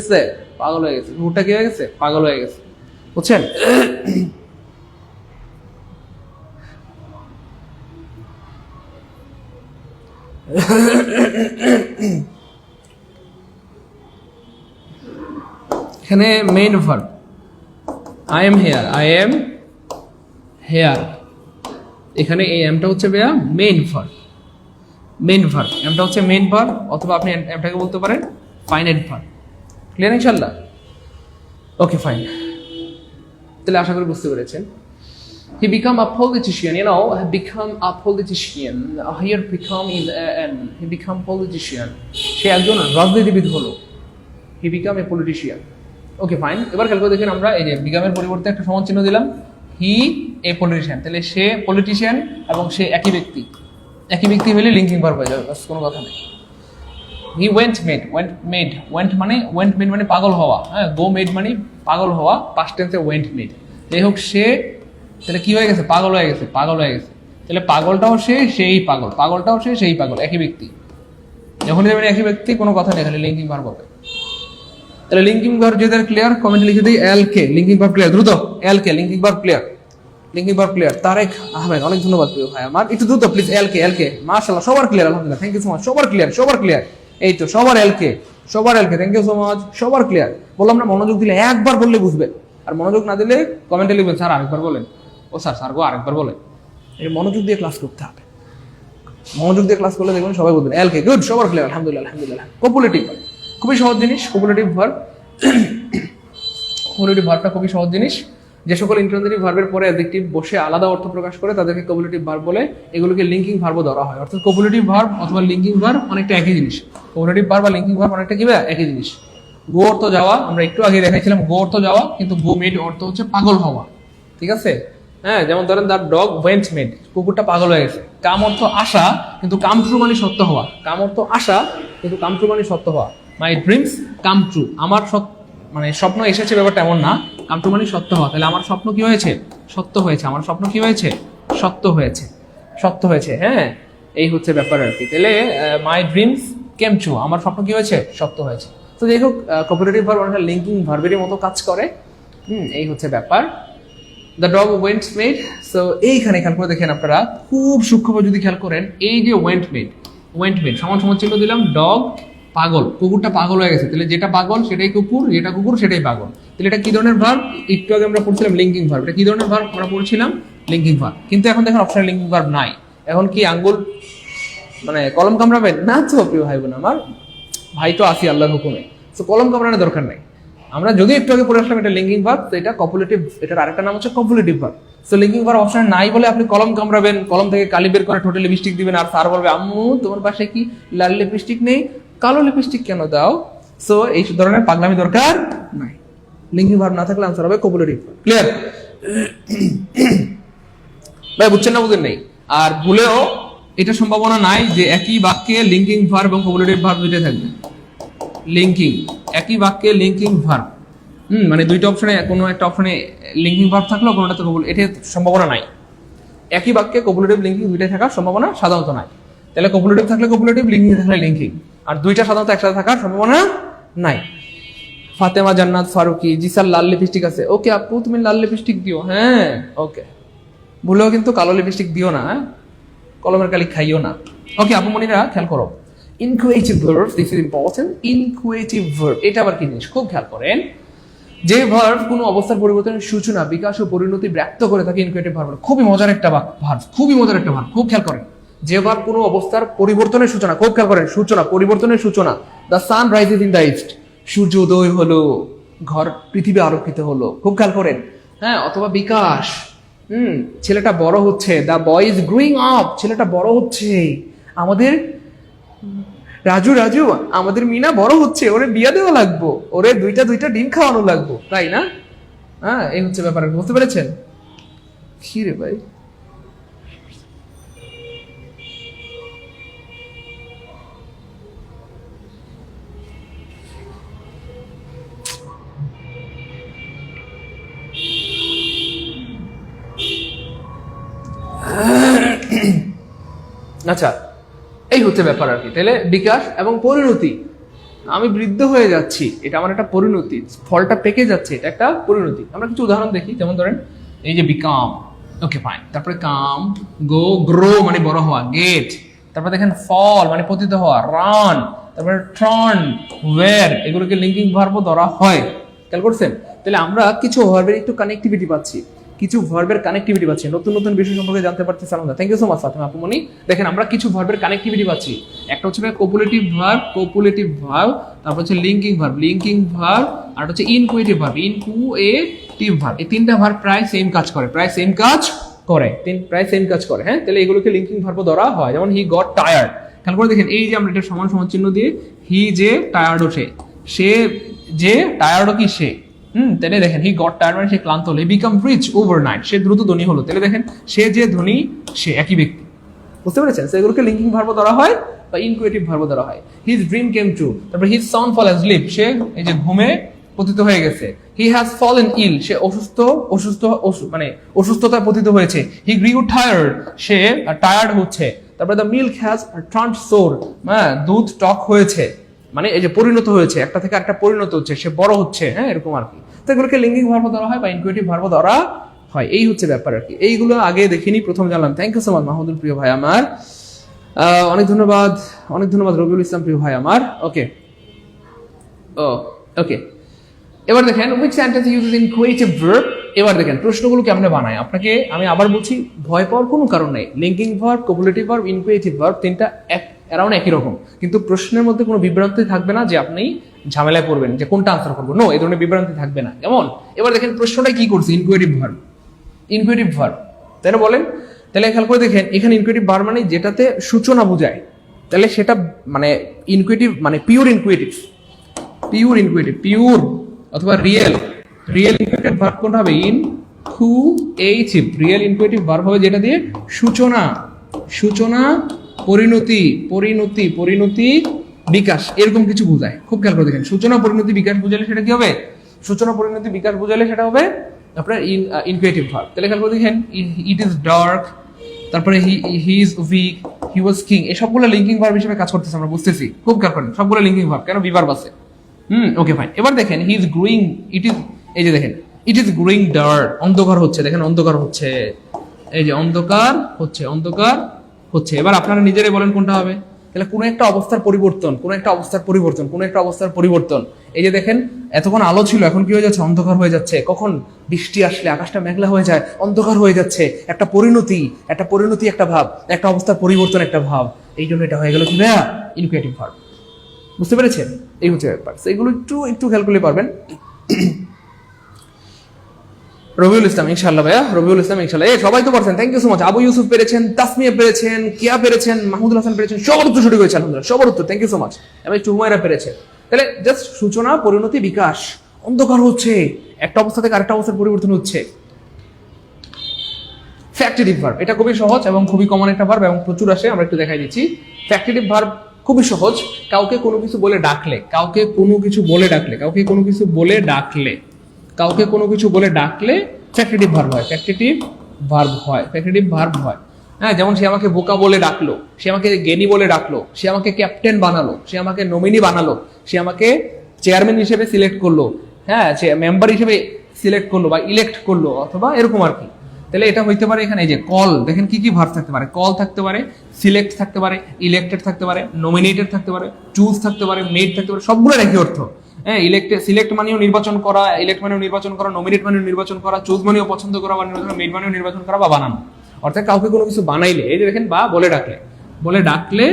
পাগল হয়ে গেছে, রুটটা কি হয়ে গেছে, পাগল হয়ে গেছে, বুঝছেন? এখানে main verb I am here, I am here, এখানে এই এমটা হচ্ছে ভাইয়া মেইন ভার্ব, মেইন ভার্ব, এমটা হচ্ছে মেইন ভার্ব, অথবা আপনি এমটাকে বলতে পারেন ফাইনাইট ভার্ব। ক্লিয়ার ইনশাআল্লাহ? ওকে ফাইন, তাহলে আশা করি বুঝতে পেরেছেন। He become a politician, you know, he become a politician. Here become is an, he become politician. সে একজন রাজনীতিবিদ হলো। He become a politician. Okay fine, এবার খেয়াল করে দেখেন, আমরা এই যে বিকামের পরিবর্তে একটা সমান চিহ্ন দিলাম, হি এ পলিটিশিয়ান, তাহলে সে পলিটিশিয়ান এবং সে একই ব্যক্তি। একই ব্যক্তি হলে লিঙ্কিং ভার্ব হয়ে যাবে, বাস কোনো কথা নেই। হি ওয়েন্ট মেড, ওয়েন্ট মানে পাগল হওয়া, হ্যাঁ, গো মেড মানে পাগল হওয়া, পাস্ট টেন্সে ওয়েন্ট মেড। যাই হোক, সে তাহলে কি হয়ে গেছে, পাগল হয়ে গেছে, পাগল হয়ে গেছে। তাহলে পাগলটাও সে, সেই পাগল, পাগলটাও সে, সেই পাগল, একই ব্যক্তি। যখনই দেবেন একই ব্যক্তি, কোনো কথা নেই, খালি লিঙ্কিং ভার্ব হবে। তাহলে লিঙ্কিং ভার্ব যেটা ক্লিয়ার, কমেন্টে লিখে দিই L K, linking verb clear, দ্রুত L K, linking verb clear, linking verb clear. Tarek Ahmed, অনেক ধন্যবাদ প্রিয় ভাই আমার, একটু দ্রুত প্লিজ, এল কে, মাশাআল্লাহ, সবার ক্লিয়ার, আলহামদুলিল্লাহ, থ্যাংক ইউ সো মাচ, সবার ক্লিয়ার, এই তো সবার এল কে, থ্যাংক ইউ সো মাচ, সবার ক্লিয়ার। বললাম না, মনোযোগ দিলে একবার বললে বুঝবে, আর মনোযোগ না দিলে কমেন্টে লিখবেন স্যার আরেকবার বলেন, ও স্যার গো আরেকবার বলেন। এই মনোযোগ দিয়ে ক্লাস করতে হবে, মনোযোগ দিয়ে ক্লাস করলে দেখবেন সবাই বলবেন এল কে, গুড, সবার ক্লিয়ার, আলহামদুলিল্লাহ। কোপুলেটিভ, খুবই সহজ জিনিস কোপুলেটিভ ভার্ব। কোপুলেটিভ ভার্বটা খুবই সহজ জিনিস। যে সকল ইন্ট্রান্সিটিভ ভার্বের পরে অ্যাডজেক্টিভ বসে আলাদা অর্থ প্রকাশ করে তাদেরকে কোপুলেটিভ ভার্ব বলে, এগুলোকে লিঙ্কিং ভার্বও ধরা হয়। অর্থাৎ কোপুলেটিভ ভার্ব অথবা লিঙ্কিং ভার্ব অনেকটা একই জিনিস। কোপুলেটিভ ভার্ব বা লিঙ্কিং ভার্ব অনেকটা কি ভাই একই জিনিস। গো অর্থ যাওয়া, আমরা একটু আগে দেখাইছিলাম গো অর্থ যাওয়া, কিন্তু গো মেড অর্থ হচ্ছে পাগল হওয়া, ঠিক আছে? হ্যাঁ, যেমন ধরেন দ্য ডগ ওয়েন্ট মেড, কুকুরটা পাগল হয়ে গেছে। কাম অর্থ আশা, কিন্তু কাম ট্রু মানে সত্য হওয়া। কাম অর্থ আশা, কিন্তু কাম ট্রু মানে সত্য হওয়া। মাই ড্রিমস কাম ট্রু, আমার মানে স্বপ্ন এসেছে, ব্যাপারটা এমন না। কাম ট্রু মানে সত্য হওয়া, তাহলে আমার স্বপ্ন কি হয়েছে, সত্য হয়েছে। আমার স্বপ্ন কি হয়েছে, সত্য হয়েছে। হ্যাঁ, এই হচ্ছে ব্যাপার আর কি। তাহলে মাই ড্রিমস কেম ট্রু, আমার স্বপ্ন কি হয়েছে, সত্য হয়েছে। তো যাই হোক, কোঅপারেটিভ ভার্ব অনেকটা লিঙ্কিং ভার্বের মতো কাজ করে। এই হচ্ছে ব্যাপার। The dog went made, so এইখানে খেয়াল করে দেখেন আপনারা, খুব সূক্ষ্মভাবে যদি খেয়াল করেন, এই যে ওয়েন্ট মেড সমান চিহ্ন দিলাম, ডগ পাগল, কুকুরটা পাগল হয়ে গেছে, তাহলে যেটা পাগল সেটাই কুকুর, যেটা কুকুর সেটাই পাগল। তাহলে এটা কি ধরনের ভার্ব? একটু আগে আমরা পড়ছিলাম লিঙ্কিং ভার্ব। এটা কি ধরনের ভার্ব? আমরা পড়ছিলাম লিঙ্কিং ভার্ব। কিন্তু এখন দেখেন অপশনাল লিঙ্কিং ভার্ব নাই। এখন কি আঙ্গুল মানে কলম কামড়াবেন না তো প্রিয় ভাই বোন আমার, ভাই তো আসি আল্লাহর হুকুমে। সো কলম কামড়ানোর দরকার নাই। আমরা যদি একটু আগে পড়ে আসলাম এটা লিঙ্কিং ভার্ব, তো এটা কপুলেটিভ, এটার আরেকটা নাম হচ্ছে copulative verb. So linking verb option নাই বলে আপনি কলম কামড়াবেন, কলম থেকে কালি বের করে ঠোঁটে লিপস্টিক দিবেন, আর স্যার বলবে আম্মু তোমার বাসায় কি লাল লিপস্টিক নেই, কালো লিপস্টিক কেন দাও? সো এই ধরনের পাগলামি দরকার নাই। লিঙ্কিং ভার্ব না থাকলে আনসার হবে কপুলেটিভ ভার্ব। ক্লিয়ার? ভাই বুঝছেন না বুঝেন নেই? আর ভুলেও এটা সম্ভাবনা নাই যে একই বাক্যে লিঙ্কিং ভার্ব এবং কপুলেটিভ ভার্ব দুইটা থাকবে। লিঙ্কিং, একই বাক্যে লিঙ্কিং ভার্ব, মানে দুইটা অপশনে কোনো একটা অপশনে লিঙ্কিং ভার্ব থাকলো, কোনোটাতে এটা সম্ভাবনা নাই। একই বাক্যে কপুলেটিভ লিঙ্কিং দুইটাই থাকার সম্ভাবনা সাধারণত নাই। তাহলে কপুলেটিভ থাকলে কপুলেটিভ, লিঙ্কিং থাকলে লিঙ্কিং, আর দুইটা সাধারণত একসাথে থাকার সম্ভাবনা নাই। ফাতেমা জান্নাত ফারুকি, জি স্যার লাল লিপস্টিক আছে। ওকে আপু তুমি লাল লিপস্টিক দিও, হ্যাঁ ওকে। ভুলেও কিন্তু কালো লিপস্টিক দিও না, হ্যাঁ কলমের কালি খাইও না। ওকে আপু মনিরা খেয়াল করো, inchoative verb, this is important. Inchoative verb এটা আবার কি জিনিস খুব খেয়াল করেন। যে ভার্ব কোনো অবস্থার পরিবর্তনের সূচনা, বিকাশ ও পরিণতি ব্যক্ত করে থাকে ইনকুয়েটিভ ভার্ব। খুবই মজার একটা ভার্ব, খুবই মজার একটা ভার্ব, খুব খেয়াল করেন। যে ভার্ব কোনো অবস্থার পরিবর্তনের সূচনা, খুব খেয়াল করেন, সূচনা পরিবর্তনের সূচনা। The sun rises in the east, সূর্য উদয় হলো, ঘর পৃথিবী আলোকিত হলো, খুব খেয়াল করেন। হ্যাঁ, অথবা বিকাশ, ছেলেটা বড় হচ্ছে, the boy is growing up, ছেলেটা বড় হচ্ছে। আমাদের রাজু রাজু আমাদের মিনা বড় হচ্ছে, ওরে বিয়া দেওয়া লাগবো, ওরে দুইটা ডিম খাওয়ানো লাগবো, তাই না? হ্যাঁ এই হচ্ছে ব্যাপার, বুঝতে পেরেছেন? কি রে ভাই, আচ্ছা এই হচ্ছে ব্যাপার আর কি। তাহলে বিকাশ এবং পরিণতি, আমি বৃদ্ধ হয়ে যাচ্ছি, এটা আমার একটা পরিণতি, ফলটা পেকে যাচ্ছে, এটা একটা পরিণতি। আমরা কিছু উদাহরণ দেখি, যেমন ধরেন এই যে বিকাম, ওকে ফাইন, তারপরে কাম, গো, গ্রো মানে বড় হওয়া, গেট, তারপরে দেখেন ফল মানে পতিত হওয়া, রান, তারপরে টার্ন, ওয়্যার, এগুলোকে লিঙ্কিং ভার্বও ধরা হয়। খেয়াল করছেন? তাহলে আমরা কিছু ভার্বের একটু কানেক্টিভিটি পাচ্ছি, কিছু ভার্বের কানেক্টিভিটি পাচ্ছি, নতুন নতুন বিষয় সম্পর্কে জানতে পারতেছি আমরা। Thank you so much Fatema আপুমনি। দেখেন আমরা কিছু ভার্বের কানেক্টিভিটি পাচ্ছি, একটা হচ্ছে কপুলেটিভ ভার্ব, তারপর হচ্ছে লিঙ্কিং ভার্ব, আর হচ্ছে ইনকুয়েটিভ ভার্ব, এই তিনটা ভার্ব প্রায় সেম কাজ করে, প্রায় সেম কাজ করে। হ্যাঁ, তাহলে এগুলোকে লিঙ্কিং ভার্ব ধরা হয়। যেমন হি গট টায়ার্ড, খেয়াল করে দেখেন এই যে আমরা এটা সমান সমান চিহ্ন দিয়ে, হি যে টায়ার্ড ওঠে, সে যে টায়ার্ডও কি সে, তাহলে দেখেন হি গট টায়ার্ড মানে সে ক্লান্ত হলো, হি বিকাম রিচ ওভারনাইট, সে দ্রুত ধনী হলো। তাহলে দেখেন সে যে ধনী সে একই ব্যক্তি, বুঝতে পেরেছেন? সেগুলোকে লিঙ্কিং ভার্ব ধরা হয় বা ইনকুয়েটিভ ভার্ব ধরা হয়। হিজ ড্রিম কেম ট্রু, তারপর his son fall has live, সে এই যে ঘুমে পতিত হয়ে গেছে। হি হ্যাজ ফলেন ইল, সে মানে অসুস্থতায় পতিত হয়েছে। হি গ্রিউ টায়ার্ড, সে টায়ার্ড হচ্ছে। তারপরে দ্য মিল্ক হ্যাজ টার্নড সোর, দুধ টক হয়েছে, মানে এই যে পরিণত হয়েছে, একটা থেকে একটা পরিণত হচ্ছে, সে বড় হচ্ছে, হ্যাঁ এরকম আর কি। তো এগুলোকে লিঙ্কিং ভার্ব ধরা হয় বা ইনকুয়েটিভ ভার্ব ধরা হয়, এই হচ্ছে ব্যাপার আর কি। এইগুলো আগে দেখিনি, প্রথম জানলাম। Thank you so much Mahmudul প্রিয় ভাই আমার, অনেক ধন্যবাদ রবিউল ইসলাম প্রিয় ভাই আমার। ওকে এবার দেখেন which sentence uses inquisitive verb। এবার দেখেন প্রশ্নগুলো কেমনে বানায়। আপনাকে আমি আবার বলছি, ভয় পাওয়ার কোনো কারণ নেই। Linking verb, copulative verb, inchoative verb তিনটা অ্যারাউন্ড একই রকম, কিন্তু প্রশ্নের মধ্যে কোনো বিভ্রান্তি থাকবে না যে আপনি ঝামেলায় পড়বেন যে কোনটা আনসার করবো, নো, এই ধরনের বিভ্রান্তি থাকবে না। কেমন? এবার দেখেন প্রশ্নটা কি করছে, ইনকুয়েটিভ ভার্ব, তাই না? বলেন, তাহলে খেয়াল করে দেখেন এখানে ইনকুয়েটিভ ভার্ব মানে যেটাতে সূচনা বোঝায়, তাহলে সেটা মানে ইনকুয়েটিভ মানে পিওর ইনকুয়েটিভ অথবা রিয়েল ইনকুয়েটিভ ভার্ব কোনটা হবে? ইনকুয়েটিভ। রিয়েল ইনকুয়েটিভ ভার্ব হবে যেটা দিয়ে সূচনা পরিণতি বিকাশ এরকম কিছু বোঝায়। খুব খেয়াল করে দেখেন, সূচনা পরিণতি বিকাশ বোঝালে সেটা কি হবে? সূচনা পরিণতি বিকাশ বোঝালে সেটা হবে আপনার ইনকুয়েটিভ ভার্ব। তাহলে খেয়াল করে দেখেন ইট ইজ ডার্ক, তারপরে he is weak, he was king, এই সবগুলো লিঙ্কিং ভার্ব হিসেবে কাজ করতেছে, আমরা বুঝতেছি। খুব খেয়াল করেন সবগুলো লিঙ্কিং ভার্ব, কেন বিভার্ব আছে। Okay fine. এবার দেখেন হি ইজ গ্রোয়িং, এই যে দেখেন ইট ইজ গ্রোয়িং ডার্ক, অন্ধকার হচ্ছে, দেখেন অন্ধকার হচ্ছে, এই যে অন্ধকার হচ্ছে। এবার আপনারা নিজেরাই বলেন কোনটা হবে। তাহলে কোনো একটা অবস্থার পরিবর্তন, এই যে দেখেন এতক্ষণ আলো ছিল, এখন কি হয়ে যাচ্ছে? অন্ধকার হয়ে যাচ্ছে। কখন? বৃষ্টি আসলে আকাশটা মেঘলা হয়ে যায়, অন্ধকার হয়ে যাচ্ছে। একটা পরিণতি একটা ভাব, একটা অবস্থার পরিবর্তন একটা ভাব, এই জন্য এটা হয়ে গেল কি ভাইয়া? ইনকুয়েটিভ ভার্ব। বুঝতে পেরেছেন? এই হচ্ছে ব্যাপার। এগুলো একটু একটু খেয়াল করলে পারবেন। রবিউল ইসলাম ইনশাআল্লাহ ভাইয়া, রবিউল ইসলাম ইনশাআল্লাহ। সবাই তো পারছেন, thank you so much. Abu Yusuf পেরেছেন, তাসমিয়া পেরেছেন, কিয়া পেরেছেন, মাহমুদুল হাসান পেরেছেন, সবার উত্তর সঠিক হয়েছে আলহামদুলিল্লাহ, সবার উত্তর, থ্যাংক ইউ সো মাচ। এবং একটু হুমায়রা পেরেছেন। তাহলে জাস্ট সূচনা, পরিণতি, বিকাশ, অন্ধকার হচ্ছে, একটা অবস্থা থেকে আরেকটা অবস্থার পরিবর্তন হচ্ছে। ফ্যাক্টিটিভ ভার্ব, এটা খুবই সহজ এবং খুবই কমন একটা ভার্ব এবং প্রচুর আসে, আমরা একটু দেখাই দিচ্ছি। ফ্যাক্টিটিভ ভার্ব খুবই সহজ। কাউকে কোনো কিছু বলে ডাকলে, কাউকে কোনো কিছু বলে ডাকলে, কাউকে কোনো কিছু বলে ডাকলে, কাউকে কোনো কিছু বলে ডাকলে ফ্যাক্টিটিভ ভার্ব হয়, ফ্যাক্টিটিভ ভার্ব হয়, ফ্যাক্টিটিভ ভার্ব হয়। হ্যাঁ, যেমন সে আমাকে বোকা বলে ডাকলো, সে আমাকে জ্ঞানী বলে ডাকলো, সে আমাকে ক্যাপ্টেন বানালো, সে আমাকে নমিনি বানালো, সে আমাকে চেয়ারম্যান হিসেবে সিলেক্ট করলো, হ্যাঁ, সে মেম্বার হিসেবে সিলেক্ট করলো বা ইলেক্ট করলো, অথবা এরকম আর কি। তাহলে এটা হইতে পারে এখানে এই যে কল, দেখেন কি কি ভার্ব থাকতে পারে। কল থাকতে পারে, সিলেক্ট থাকতে পারে, ইলেক্টেড থাকতে পারে, নমিনেটেড থাকতে পারে, চুজ থাকতে পারে, মেড থাকতে পারে, সবগুলোর একই অর্থ। হ্যাঁ, সিলেক্ট মানেও নির্বাচন করা, ইলেক্ট মানেও নির্বাচন করা, নমিনেট মানেও নির্বাচন করা, চুজ মানেও পছন্দ করা বা নির্বাচন, মেড মানেও নির্বাচন করা বা বানানো। অর্থাৎ কাউকে কোনো কিছু বানাইলে, এই যে দেখেন, বা বলে ডাকলে, বলে ডাকলে,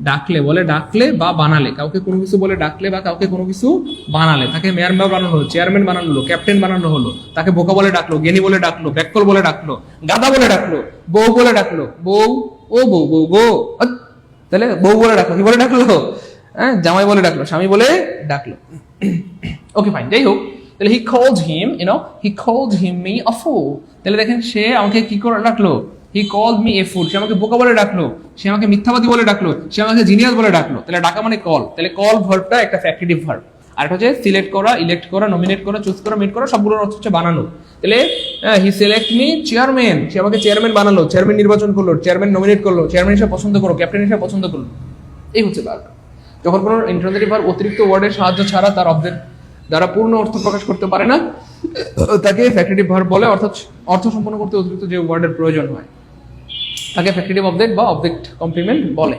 ডাকলে, বলে ডাকলে বা বানালে, কাউকে কোনো কিছু বলে ডাকলে বা কাউকে কোনো কিছু বানালে, তাকে মেয়র বানানো হলো, চেয়ারম্যান বানানো হলো, ক্যাপ্টেন বানানো হলো, তাকে বোকা বলে ডাকলো, জ্ঞানী বলে ডাকলো, ব্যাককল বলে ডাকলো, গাধা বলে ডাকলো, বউ বলে ডাকলো, বউ, ও বউ, বউ গো, তাহলে বউ বলে ডাকলো, কি বলে ডাকলো? হ্যাঁ, জামাই বলে ডাকলো, স্বামী বলে ডাকলো। ওকে ফাইন, যাই হোক, তাহলে he called him, he called him me a fool. তাহলে দেখেন সে আমাকে কি করে ডাকলো? হি কল্ড মি এ ফুল। সে আমাকে বোকা বলে ডাকলো, সে আমাকে মিথ্যাবাদী বলে ডাকলো, সে আমাকে জিনিয়াস বলে ডাকলো। তাহলে ডাকা মানে কল। তাহলে কল ভার্বটা একটা ফ্যাক্টিটিভ ভার্ব। আর এটা হচ্ছে সিলেক্ট করা, ইলেক্ট করা, নমিনেট করা, চুজ করা, মেড করা, সবগুলোর অর্থ হচ্ছে বানানো। তাহলে হি সিলেক্ট মি চেয়ারম্যান, সে আমাকে চেয়ারম্যান বানালো, চেয়ারম্যান নির্বাচন করলো, চেয়ারম্যান নমিনেট করলো, চেয়ারম্যান হিসেবে পছন্দ করলো, ক্যাপ্টেন হিসেবে পছন্দ করলো। এই হচ্ছে ভার্ব। যখন কোনো ইন্ট্রানজিটিভ ভার্ব অতিরিক্ত ওয়ার্ডের সাহায্য ছাড়া তার অব্দের দ্বারা পূর্ণ অর্থ প্রকাশ করতে পারে না, তাকে ফ্যাক্টিটিভ ভার্ব বলে। অর্থাৎ অর্থ সম্পন্ন করতে অতিরিক্ত যে ওয়ার্ডের প্রয়োজন হয় তাকে ফ্যাক্টিটিভ অবজেক্ট বা অবজেক্ট কমপ্লিমেন্ট বলে।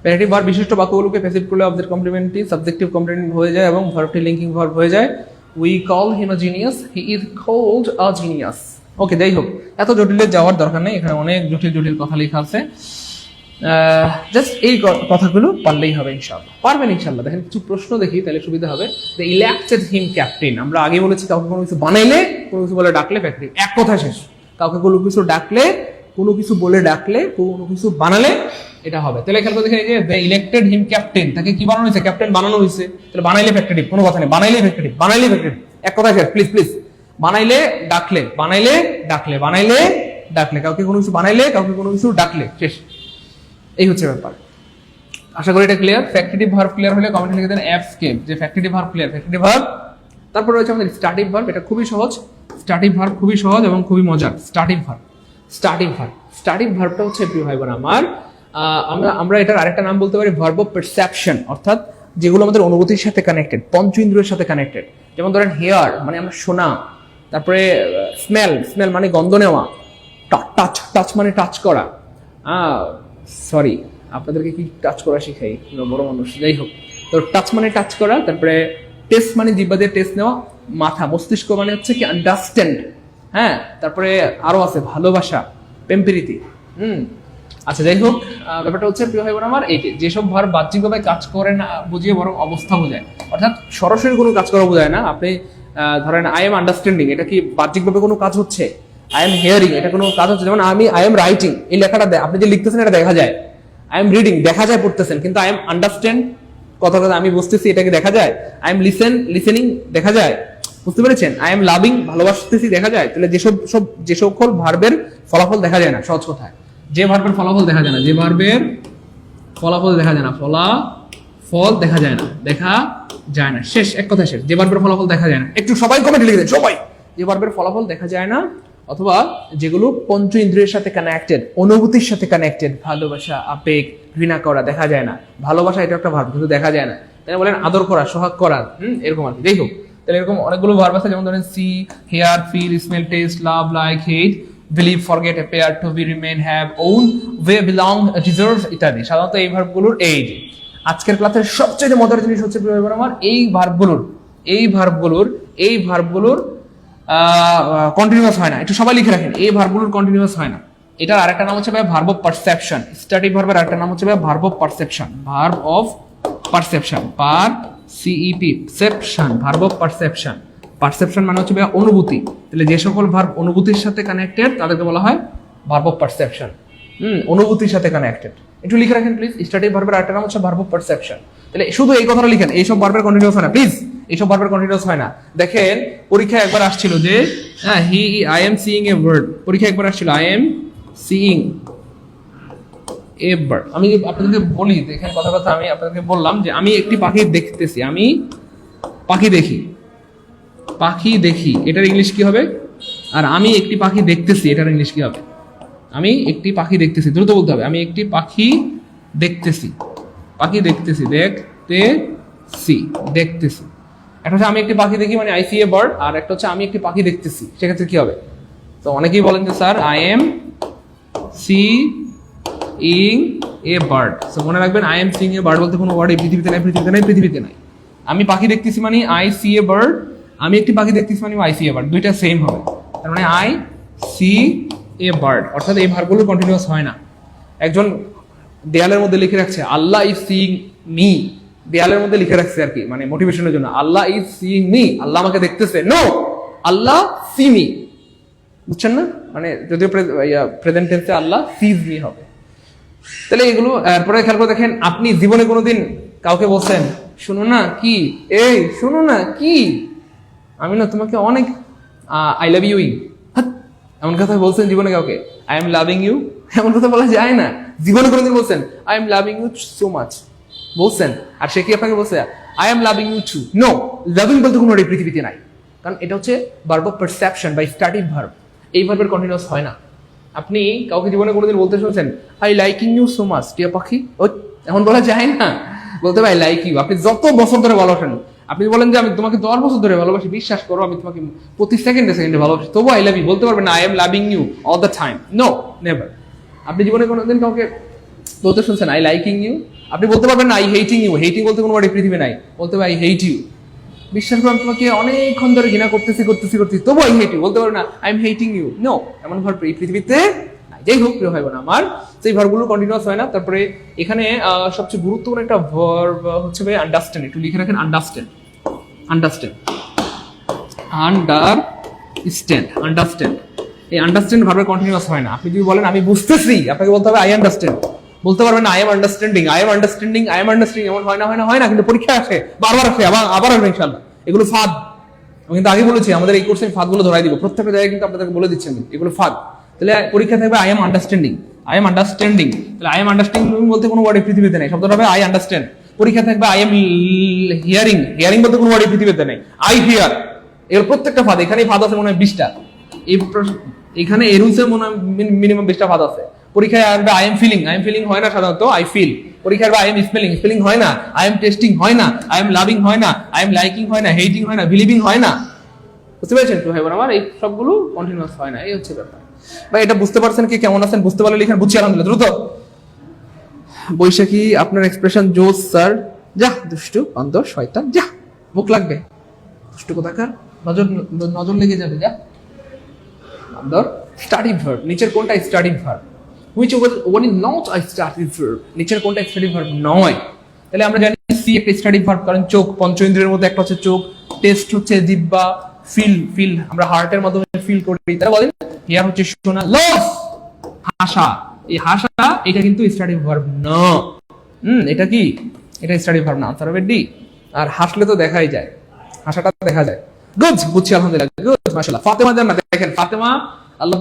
ফ্যাক্টিটিভ ভার্ব বিশিষ্ট বাক্যগুলোকে প্যাসিভ করলে অবজেক্ট কমপ্লিমেন্টটি সাবজেক্টিভ কমপ্লিমেন্ট হয়ে যায় এবং ভার্বটি লিঙ্কিং ভার্ব হয়ে যায়। We call him a genius, he is called a genius. Okay, যাই হোক, এত জটিলে যাওয়ার দরকার নেই, এখানে অনেক জটিল জটিল কথা লেখা আছে। জাস্ট এই কথাগুলো পারলেই হবে ইনশাআল্লাহ, পারবেন ইনশাআল্লাহ। দেখেন কিছু প্রশ্ন দেখি, তাহলে সুবিধা হবে। দ্য ইলেক্টেড হিম ক্যাপ্টেন, আমরা আগে বলেছি কাউকে কোনো কিছু বানাইলে, কোনো কিছু বলে ডাকলে ফ্যাক্টরি, এক কথা শেষ। কাউকে কোনো কিছু ডাকলে, কোনো কিছু বলে ডাকলে, কোনো কিছু বানালে এটা হবে। তাহলে খেয়াল করে দেখেন, এই যে দ্য ইলেক্টেড হিম ক্যাপ্টেন, তাকে কি বানানো হয়েছে? ক্যাপ্টেন বানানো হয়েছে। তাহলে বানাইলে ফ্যাক্টরি, কোনো কথা নেই, বানাইলে ফ্যাক্টরি, বানাইলে ফ্যাক্টরি, এক কথা শেষ। প্লিজ প্লিজ, বানাইলে ডাকলে, বানাইলে ডাকলে, বানাইলে ডাকলে, কাউকে কোনো কিছু বানাইলে, কাউকে কোনো কিছু ডাকলে, শেষ। এই হচ্ছে ব্যাপার। আশা করি এটা ক্লিয়ার। ফ্যাক্টিটিভ ভার্ব ক্লিয়ার হলে কমেন্টে লিখে দেন এফ কে, যে factitive verb clear. Factitive verb, তারপর রয়েছে আমাদের স্টার্টিভ ভার্ব, এটা খুবই সহজ। স্টার্টিভ ভার্ব খুবই সহজ এবং খুবই মজার। স্টার্টিভ ভার্ব, স্টার্টিভ ভার্ব, স্টার্টিভ ভার্বটা হচ্ছে প্রিয় ভাই বোন আমার, আমরা এটার আরেকটা নাম বলতে পারি ভার্ব অফ পারসেপশন, অর্থাৎ যেগুলো আমাদের অনুভূতির সাথে কানেক্টেড, পঞ্চ ইন্দ্রিয়ের সাথে কানেক্টেড। যেমন ধরেন হেয়ার মানে আমরা শোনা, তারপরে স্মেল, স্মেল মানে গন্ধ নেওয়া, টাচ, টাচ মানে টাচ করা। সরি, আপনাদেরকে কি টাচ করা শিখাই, বড় মানুষ, যাই হোক। তো টাচ মানে টাচ করা, তারপরে টেস্ট মানে জিহ্বা দিয়ে টেস্ট নেওয়া, মাথা, মস্তিষ্ক মানে হচ্ছে কি আন্ডারস্ট্যান্ড, হ্যাঁ, তারপরে আরো আছে ভালোবাসা, প্রেমপ্রীতি। আচ্ছা, যাই হোক, ব্যাপারটা হচ্ছে প্রিয় ভাই বোন আমার, এই যেসব ভার্ব বাহ্যিকভাবে কাজ করে না বুঝিয়ে বরং অবস্থা বোঝায়, অর্থাৎ সরাসরি কোনো কাজ করা বোঝায় না। আপনি ধরেন আই এম আন্ডারস্ট্যান্ডিং, এটা কি বাহ্যিকভাবে কোনো কাজ হচ্ছে? আই এম হিয়ারিং, এটা কোনো কাজ হচ্ছে? যেমন আই এম রাইটিং, এই লেখাটা আপনি যে লিখতেছেন এটা দেখা যায়। আই এম রিডিং, দেখা যায় পড়তেছেন, কিন্তু আই এম আন্ডারস্ট্যান্ড, কথা আমি বুঝতেছি, এটাকে দেখা যায়। আই এম লিসেনিং, দেখা যায়, বুঝতে পেরেছেন? আই এম লাভিং, ভালোবাসতেছি, দেখা যায়। তাহলে যে সকল ভার্বের ফলাফল দেখা যায় না, সহজ কথায় যে ভার্বের ফলাফল দেখা যায় না, যে ভার্বের ফলাফল দেখা যায় না, ফলাফল দেখা যায় না, দেখা যায় না, শেষ, এক কথা শেষ। যে ভার্বের ফলাফল দেখা যায় না, একটু সবাই কমেন্টে লিখে দেন সবাই, যে ভার্বের ফলাফল দেখা যায় না, অথবা যেগুলো পঞ্চ ইন্দ্রিয়ের সাথে কানেক্টেড, অনুভূতির সাথে কানেক্টেড, ভালোবাসা, আবেগ, ঘৃণা করা, দেখা যায় না। ভালোবাসা এটা একটা ভার্ব, কিন্তু দেখা যায় না। তাই বলেন আদর করা, সোহাগ করা, এরকম আর কি। যাই হোক, তাহলে এরকম অনেকগুলো ভার্ব আছে, যেমন ধরেন see, hear, feel, smell, taste, love, like, hate, believe, forget, appear, to be, remain, have, own, owe, belong, deserve ইত্যাদি। সাধারণত এই ভার্বগুলোর এই যে আজকের ক্লাসের সবচেয়ে মজার জিনিস হচ্ছে আমার এই ভার্বগুলোর কন্টিনিউয়াস হয় না। একটু সবাই লিখে রাখেন, এই ভার্বগুলোর কন্টিনিউয়াস হয় না। এটার আরেকটা নাম হচ্ছে ভার্ব অফ পারসেপশন। স্ট্যাটিক ভার্বের আরেকটা নাম হচ্ছে verb of perception, verb of perception, perception, verb of perception. Perception মানে হচ্ছে ভাইয়া অনুভূতি। তাহলে যে সকল ভার্ব অনুভূতির সাথে কানেক্টেড তাদেরকে বলা হয় ভার্ব অফ পারসেপশন। অনুভূতির সাথে কানেক্টেড। একটু লিখে রাখেন প্লিজ, স্ট্যাটিক ভার্বের আরেকটা নাম হচ্ছে ভার্ব অফ পারসেপশন। তাহলে শুধু এই কথাটা লিখেন, এইসব ভার্বের কন্টিনিউয়াস হয় না প্লিজ, এইসব ভার্বের কন্টিনিউয়াস হয় না। দেখেন পরীক্ষায় একবার আসছিল যে I am seeing a bird, পরীক্ষায় একবার আসছিল I am seeing a bird. আমি আপনাদেরকে বলি, দেখেন কথা কথা আমি আপনাদেরকে বললাম যে আমি একটি পাখি দেখতেছি, আমি পাখি দেখি, পাখি দেখি, এটার ইংলিশ কি হবে? আর আমি একটি পাখি দেখতেছি, এটার ইংলিশ কি হবে? আমি একটি পাখি দেখতেছি, দ্রুত বলতে হবে, আমি একটি পাখি দেখতেছি, পাখি দেখতেছি, দেখতেছি। একটা হচ্ছে আমি একটি পাখি দেখি মানে আই সি এ বার্ড, আর একটা হচ্ছে আমি একটি পাখি দেখতেছি, সেক্ষেত্রে কি হবে? তো অনেকেই বলেন যে sir I am seeing a bird. So মনে রাখবেন I am seeing a bird বলতে কোনো ওয়ার্ড এই পৃথিবীতে নাই, পৃথিবীতে নাই। আমি পাখি দেখতেছি মানে আই সি এ বার্ড, আমি একটি পাখি দেখতেছি মানে আই সি এ বার্ড, দুইটা সেম হবে। তার মানে আই সি এ বার্ড, অর্থাৎ এই ভার্বগুলো কন্টিনিউয়াস হয় না। একজন দেয়ালের মধ্যে লিখে রাখছে আল্লাহ ইজ সিইং মি, দেয়ালের মধ্যে লিখে রাখছে আর কি, মানে মোটিভেশনের জন্য, আল্লাহ ইজ সিইং মি, আল্লাহ আমাকে দেখতেছে। নো, আল্লাহ সি মি, বুঝছেন না? মানে যদিও প্রেজেন্ট টেন্সে আল্লাহ সিজ মি হবে। তাহলে এগুলো এরপরে খেয়াল করে দেখেন, আপনি জীবনে কোনোদিন কাউকে বলছেন শোনো না কি, এই শোনো না কি, আমি না তোমাকে অনেক আই লাভ ইউ, এমন কথা বলছেন জীবনে কাউকে? আই এম লাভিং ইউ, এমন কথা বলা যায় না। জীবনে কোনোদিন বলছেন I am loving you so much, বলছেন? আর সে কি আপনাকে বলছে I am loving you too? No, loving বলতে কোনো পৃথিবীতে নাই, কারণ এটা হচ্ছে ভার্ব অফ পারসেপশন বা স্ট্যাটিক ভার্ব। এই ভার্বের কন্টিনিউয়াস হয় না। আপনি কাউকে জীবনে কোনোদিন বলতে শুনছেন I liking you so much, টিয়া পাখি, এমন বলা যায় না। বলতে হবে আই লাইক ইউ। আপনি যত বছর ধরে ভালোবাসেন, আপনি বলেন যে আমি তোমাকে 10 বছর ধরে ভালোবাসি, বিশ্বাস করো আমি তোমাকে প্রতি সেকেন্ডে ভালোবাসি, তবু আই লাভ ইউ বলতে পারবেন না I am loving you all the time. No, never. আপনি জীবনে কোনোদিন কাউকে বলতে শুনছেন আই লাইকিং ইউ, আপনি বলতে পারবেন না আই হেটিং ইউ। হেটিং বলতে কোনো ওয়ার্ড পৃথিবী নাই, বলতে হবে আই হেট ইউ। বিশ্বাস করো আমি তোমাকে অনেকক্ষণ ধরে ঘৃণা করতেছি, তবু আই হেট ইউ বলতে পারবেন না I am hating you. No, এমন ভার্ব এই পৃথিবীতে নাই। যাই হোক প্রিয় ভাই বোন আমার, সেই ভার্বগুলো কন্টিনিউয়াস হয় না। তারপরে এখানে সবচেয়ে গুরুত্বপূর্ণ একটা ভার্ব হচ্ছে ভাই আন্ডারস্ট্যান্ড। একটু লিখে রাখেন আন্ডারস্ট্যান্ড, আন্ডারস্ট্যান্ড। এই আন্ডারস্ট্যান্ড ভার্বের কন্টিনিউয়াস হয় না। আপনি যদি বলেন আমি বুঝতেছি, আপনাকে বলতে হবে আই আন্ডারস্ট্যান্ড, বলতে পারবেন না আই এম আন্ডারস্ট্যান্ডিং, এমন হয় না, কিন্তু পরীক্ষা আসে, বারবার আসে, আবার আসবে ইনশাআল্লাহ। এগুলো ফাঁদ। আমি কিন্তু আগে বলেছি আমাদের এই কোর্সে ফাঁদগুলো ধরাই দিব, প্রত্যেকটা জায়গায় কিন্তু আপনাদেরকে বলে দিচ্ছেন এগুলো ফাঁদ। তাহলে পরীক্ষা থাকবে আই এম আন্ডারস্ট্যান্ডিং। তাহলে আই এম আন্ডারস্ট্যান্ডিং বলতে কোনো ওয়ার্ড পৃথিবীতে নেই, শব্দটা হবে আই আন্ডারস্ট্যান্ড। পরীক্ষা থাকবে আই এম হিয়ারিং বলতে কোনো ওয়ার্ড পৃথিবীতে নেই, আই হিয়ার। এর প্রত্যেকটা ফাঁদ, এখানে ফাঁদ আছে মনে হয় 20টা, এখানে এই রুলসের মনে হয় মিনিমাম 20টা ফাঁদ আছে। পরীক্ষায় আসবে আই এম ফিলিং হয় না সাধারণত, আই ফিল। পরীক্ষায় আসবে আই এম স্পেলিং হয় না, আই এম টেস্টিং হয় না, আই এম লাভিং হয় না, আই এম লাইকিং হয় না, হেটিং হয় না, বিলিভিং হয় না। বুঝতে পেরেছেন তো ভাই বোন আমার? এই সবগুলো কন্টিনিউয়াস হয় না, এই হচ্ছে ব্যাপার। ভাই এটা বুঝতে পারছেন কি? কেমন আছেন? বুঝতে পারলে লিখেন বুঝছি আলহামদুলিল্লাহ, দ্রুত। বৈশাখী আপনার এক্সপ্রেশন জোস স্যার। যা দুষ্টু অন্তর শয়তান, যা মুখ লাগবে, দুষ্টু কোথাকার, নজর লেগে যাবে, যা। অন্তর স্টার্টিং ভার্ব, নিচের কোনটা starting verb? which one is not a static verb, নিচের কোনটা স্টার্টিং ভার্ব নয়? তাহলে আমরা জানি সি একটা স্টার্টিং ভার্ব, কারণ চোখ, পঞ্চ ইন্দ্রিয়ের মধ্যে একটা হচ্ছে চোখ, টেস্ট হচ্ছে জিহ্বা, ফিল আমরা হার্টের মাধ্যমে ফিল করি, তাই বলেন। হিয়ার হচ্ছে শোনা, লভ হাসা, এই হাসা এটা কিন্তু স্টার্টিং ভার্ব না। এটা কি? এটা স্টার্টিং ভার্ব না, আনসার হবে ডি। আর হাসলে তো দেখাই যায়, হাসাটা দেখা যায়। গুড, বুঝছি আলহামদুলিল্লাহ, গুড মাশাআল্লাহ। ফাতেমা জান্নাত, দেখেন ফাতেমা আল্লাহ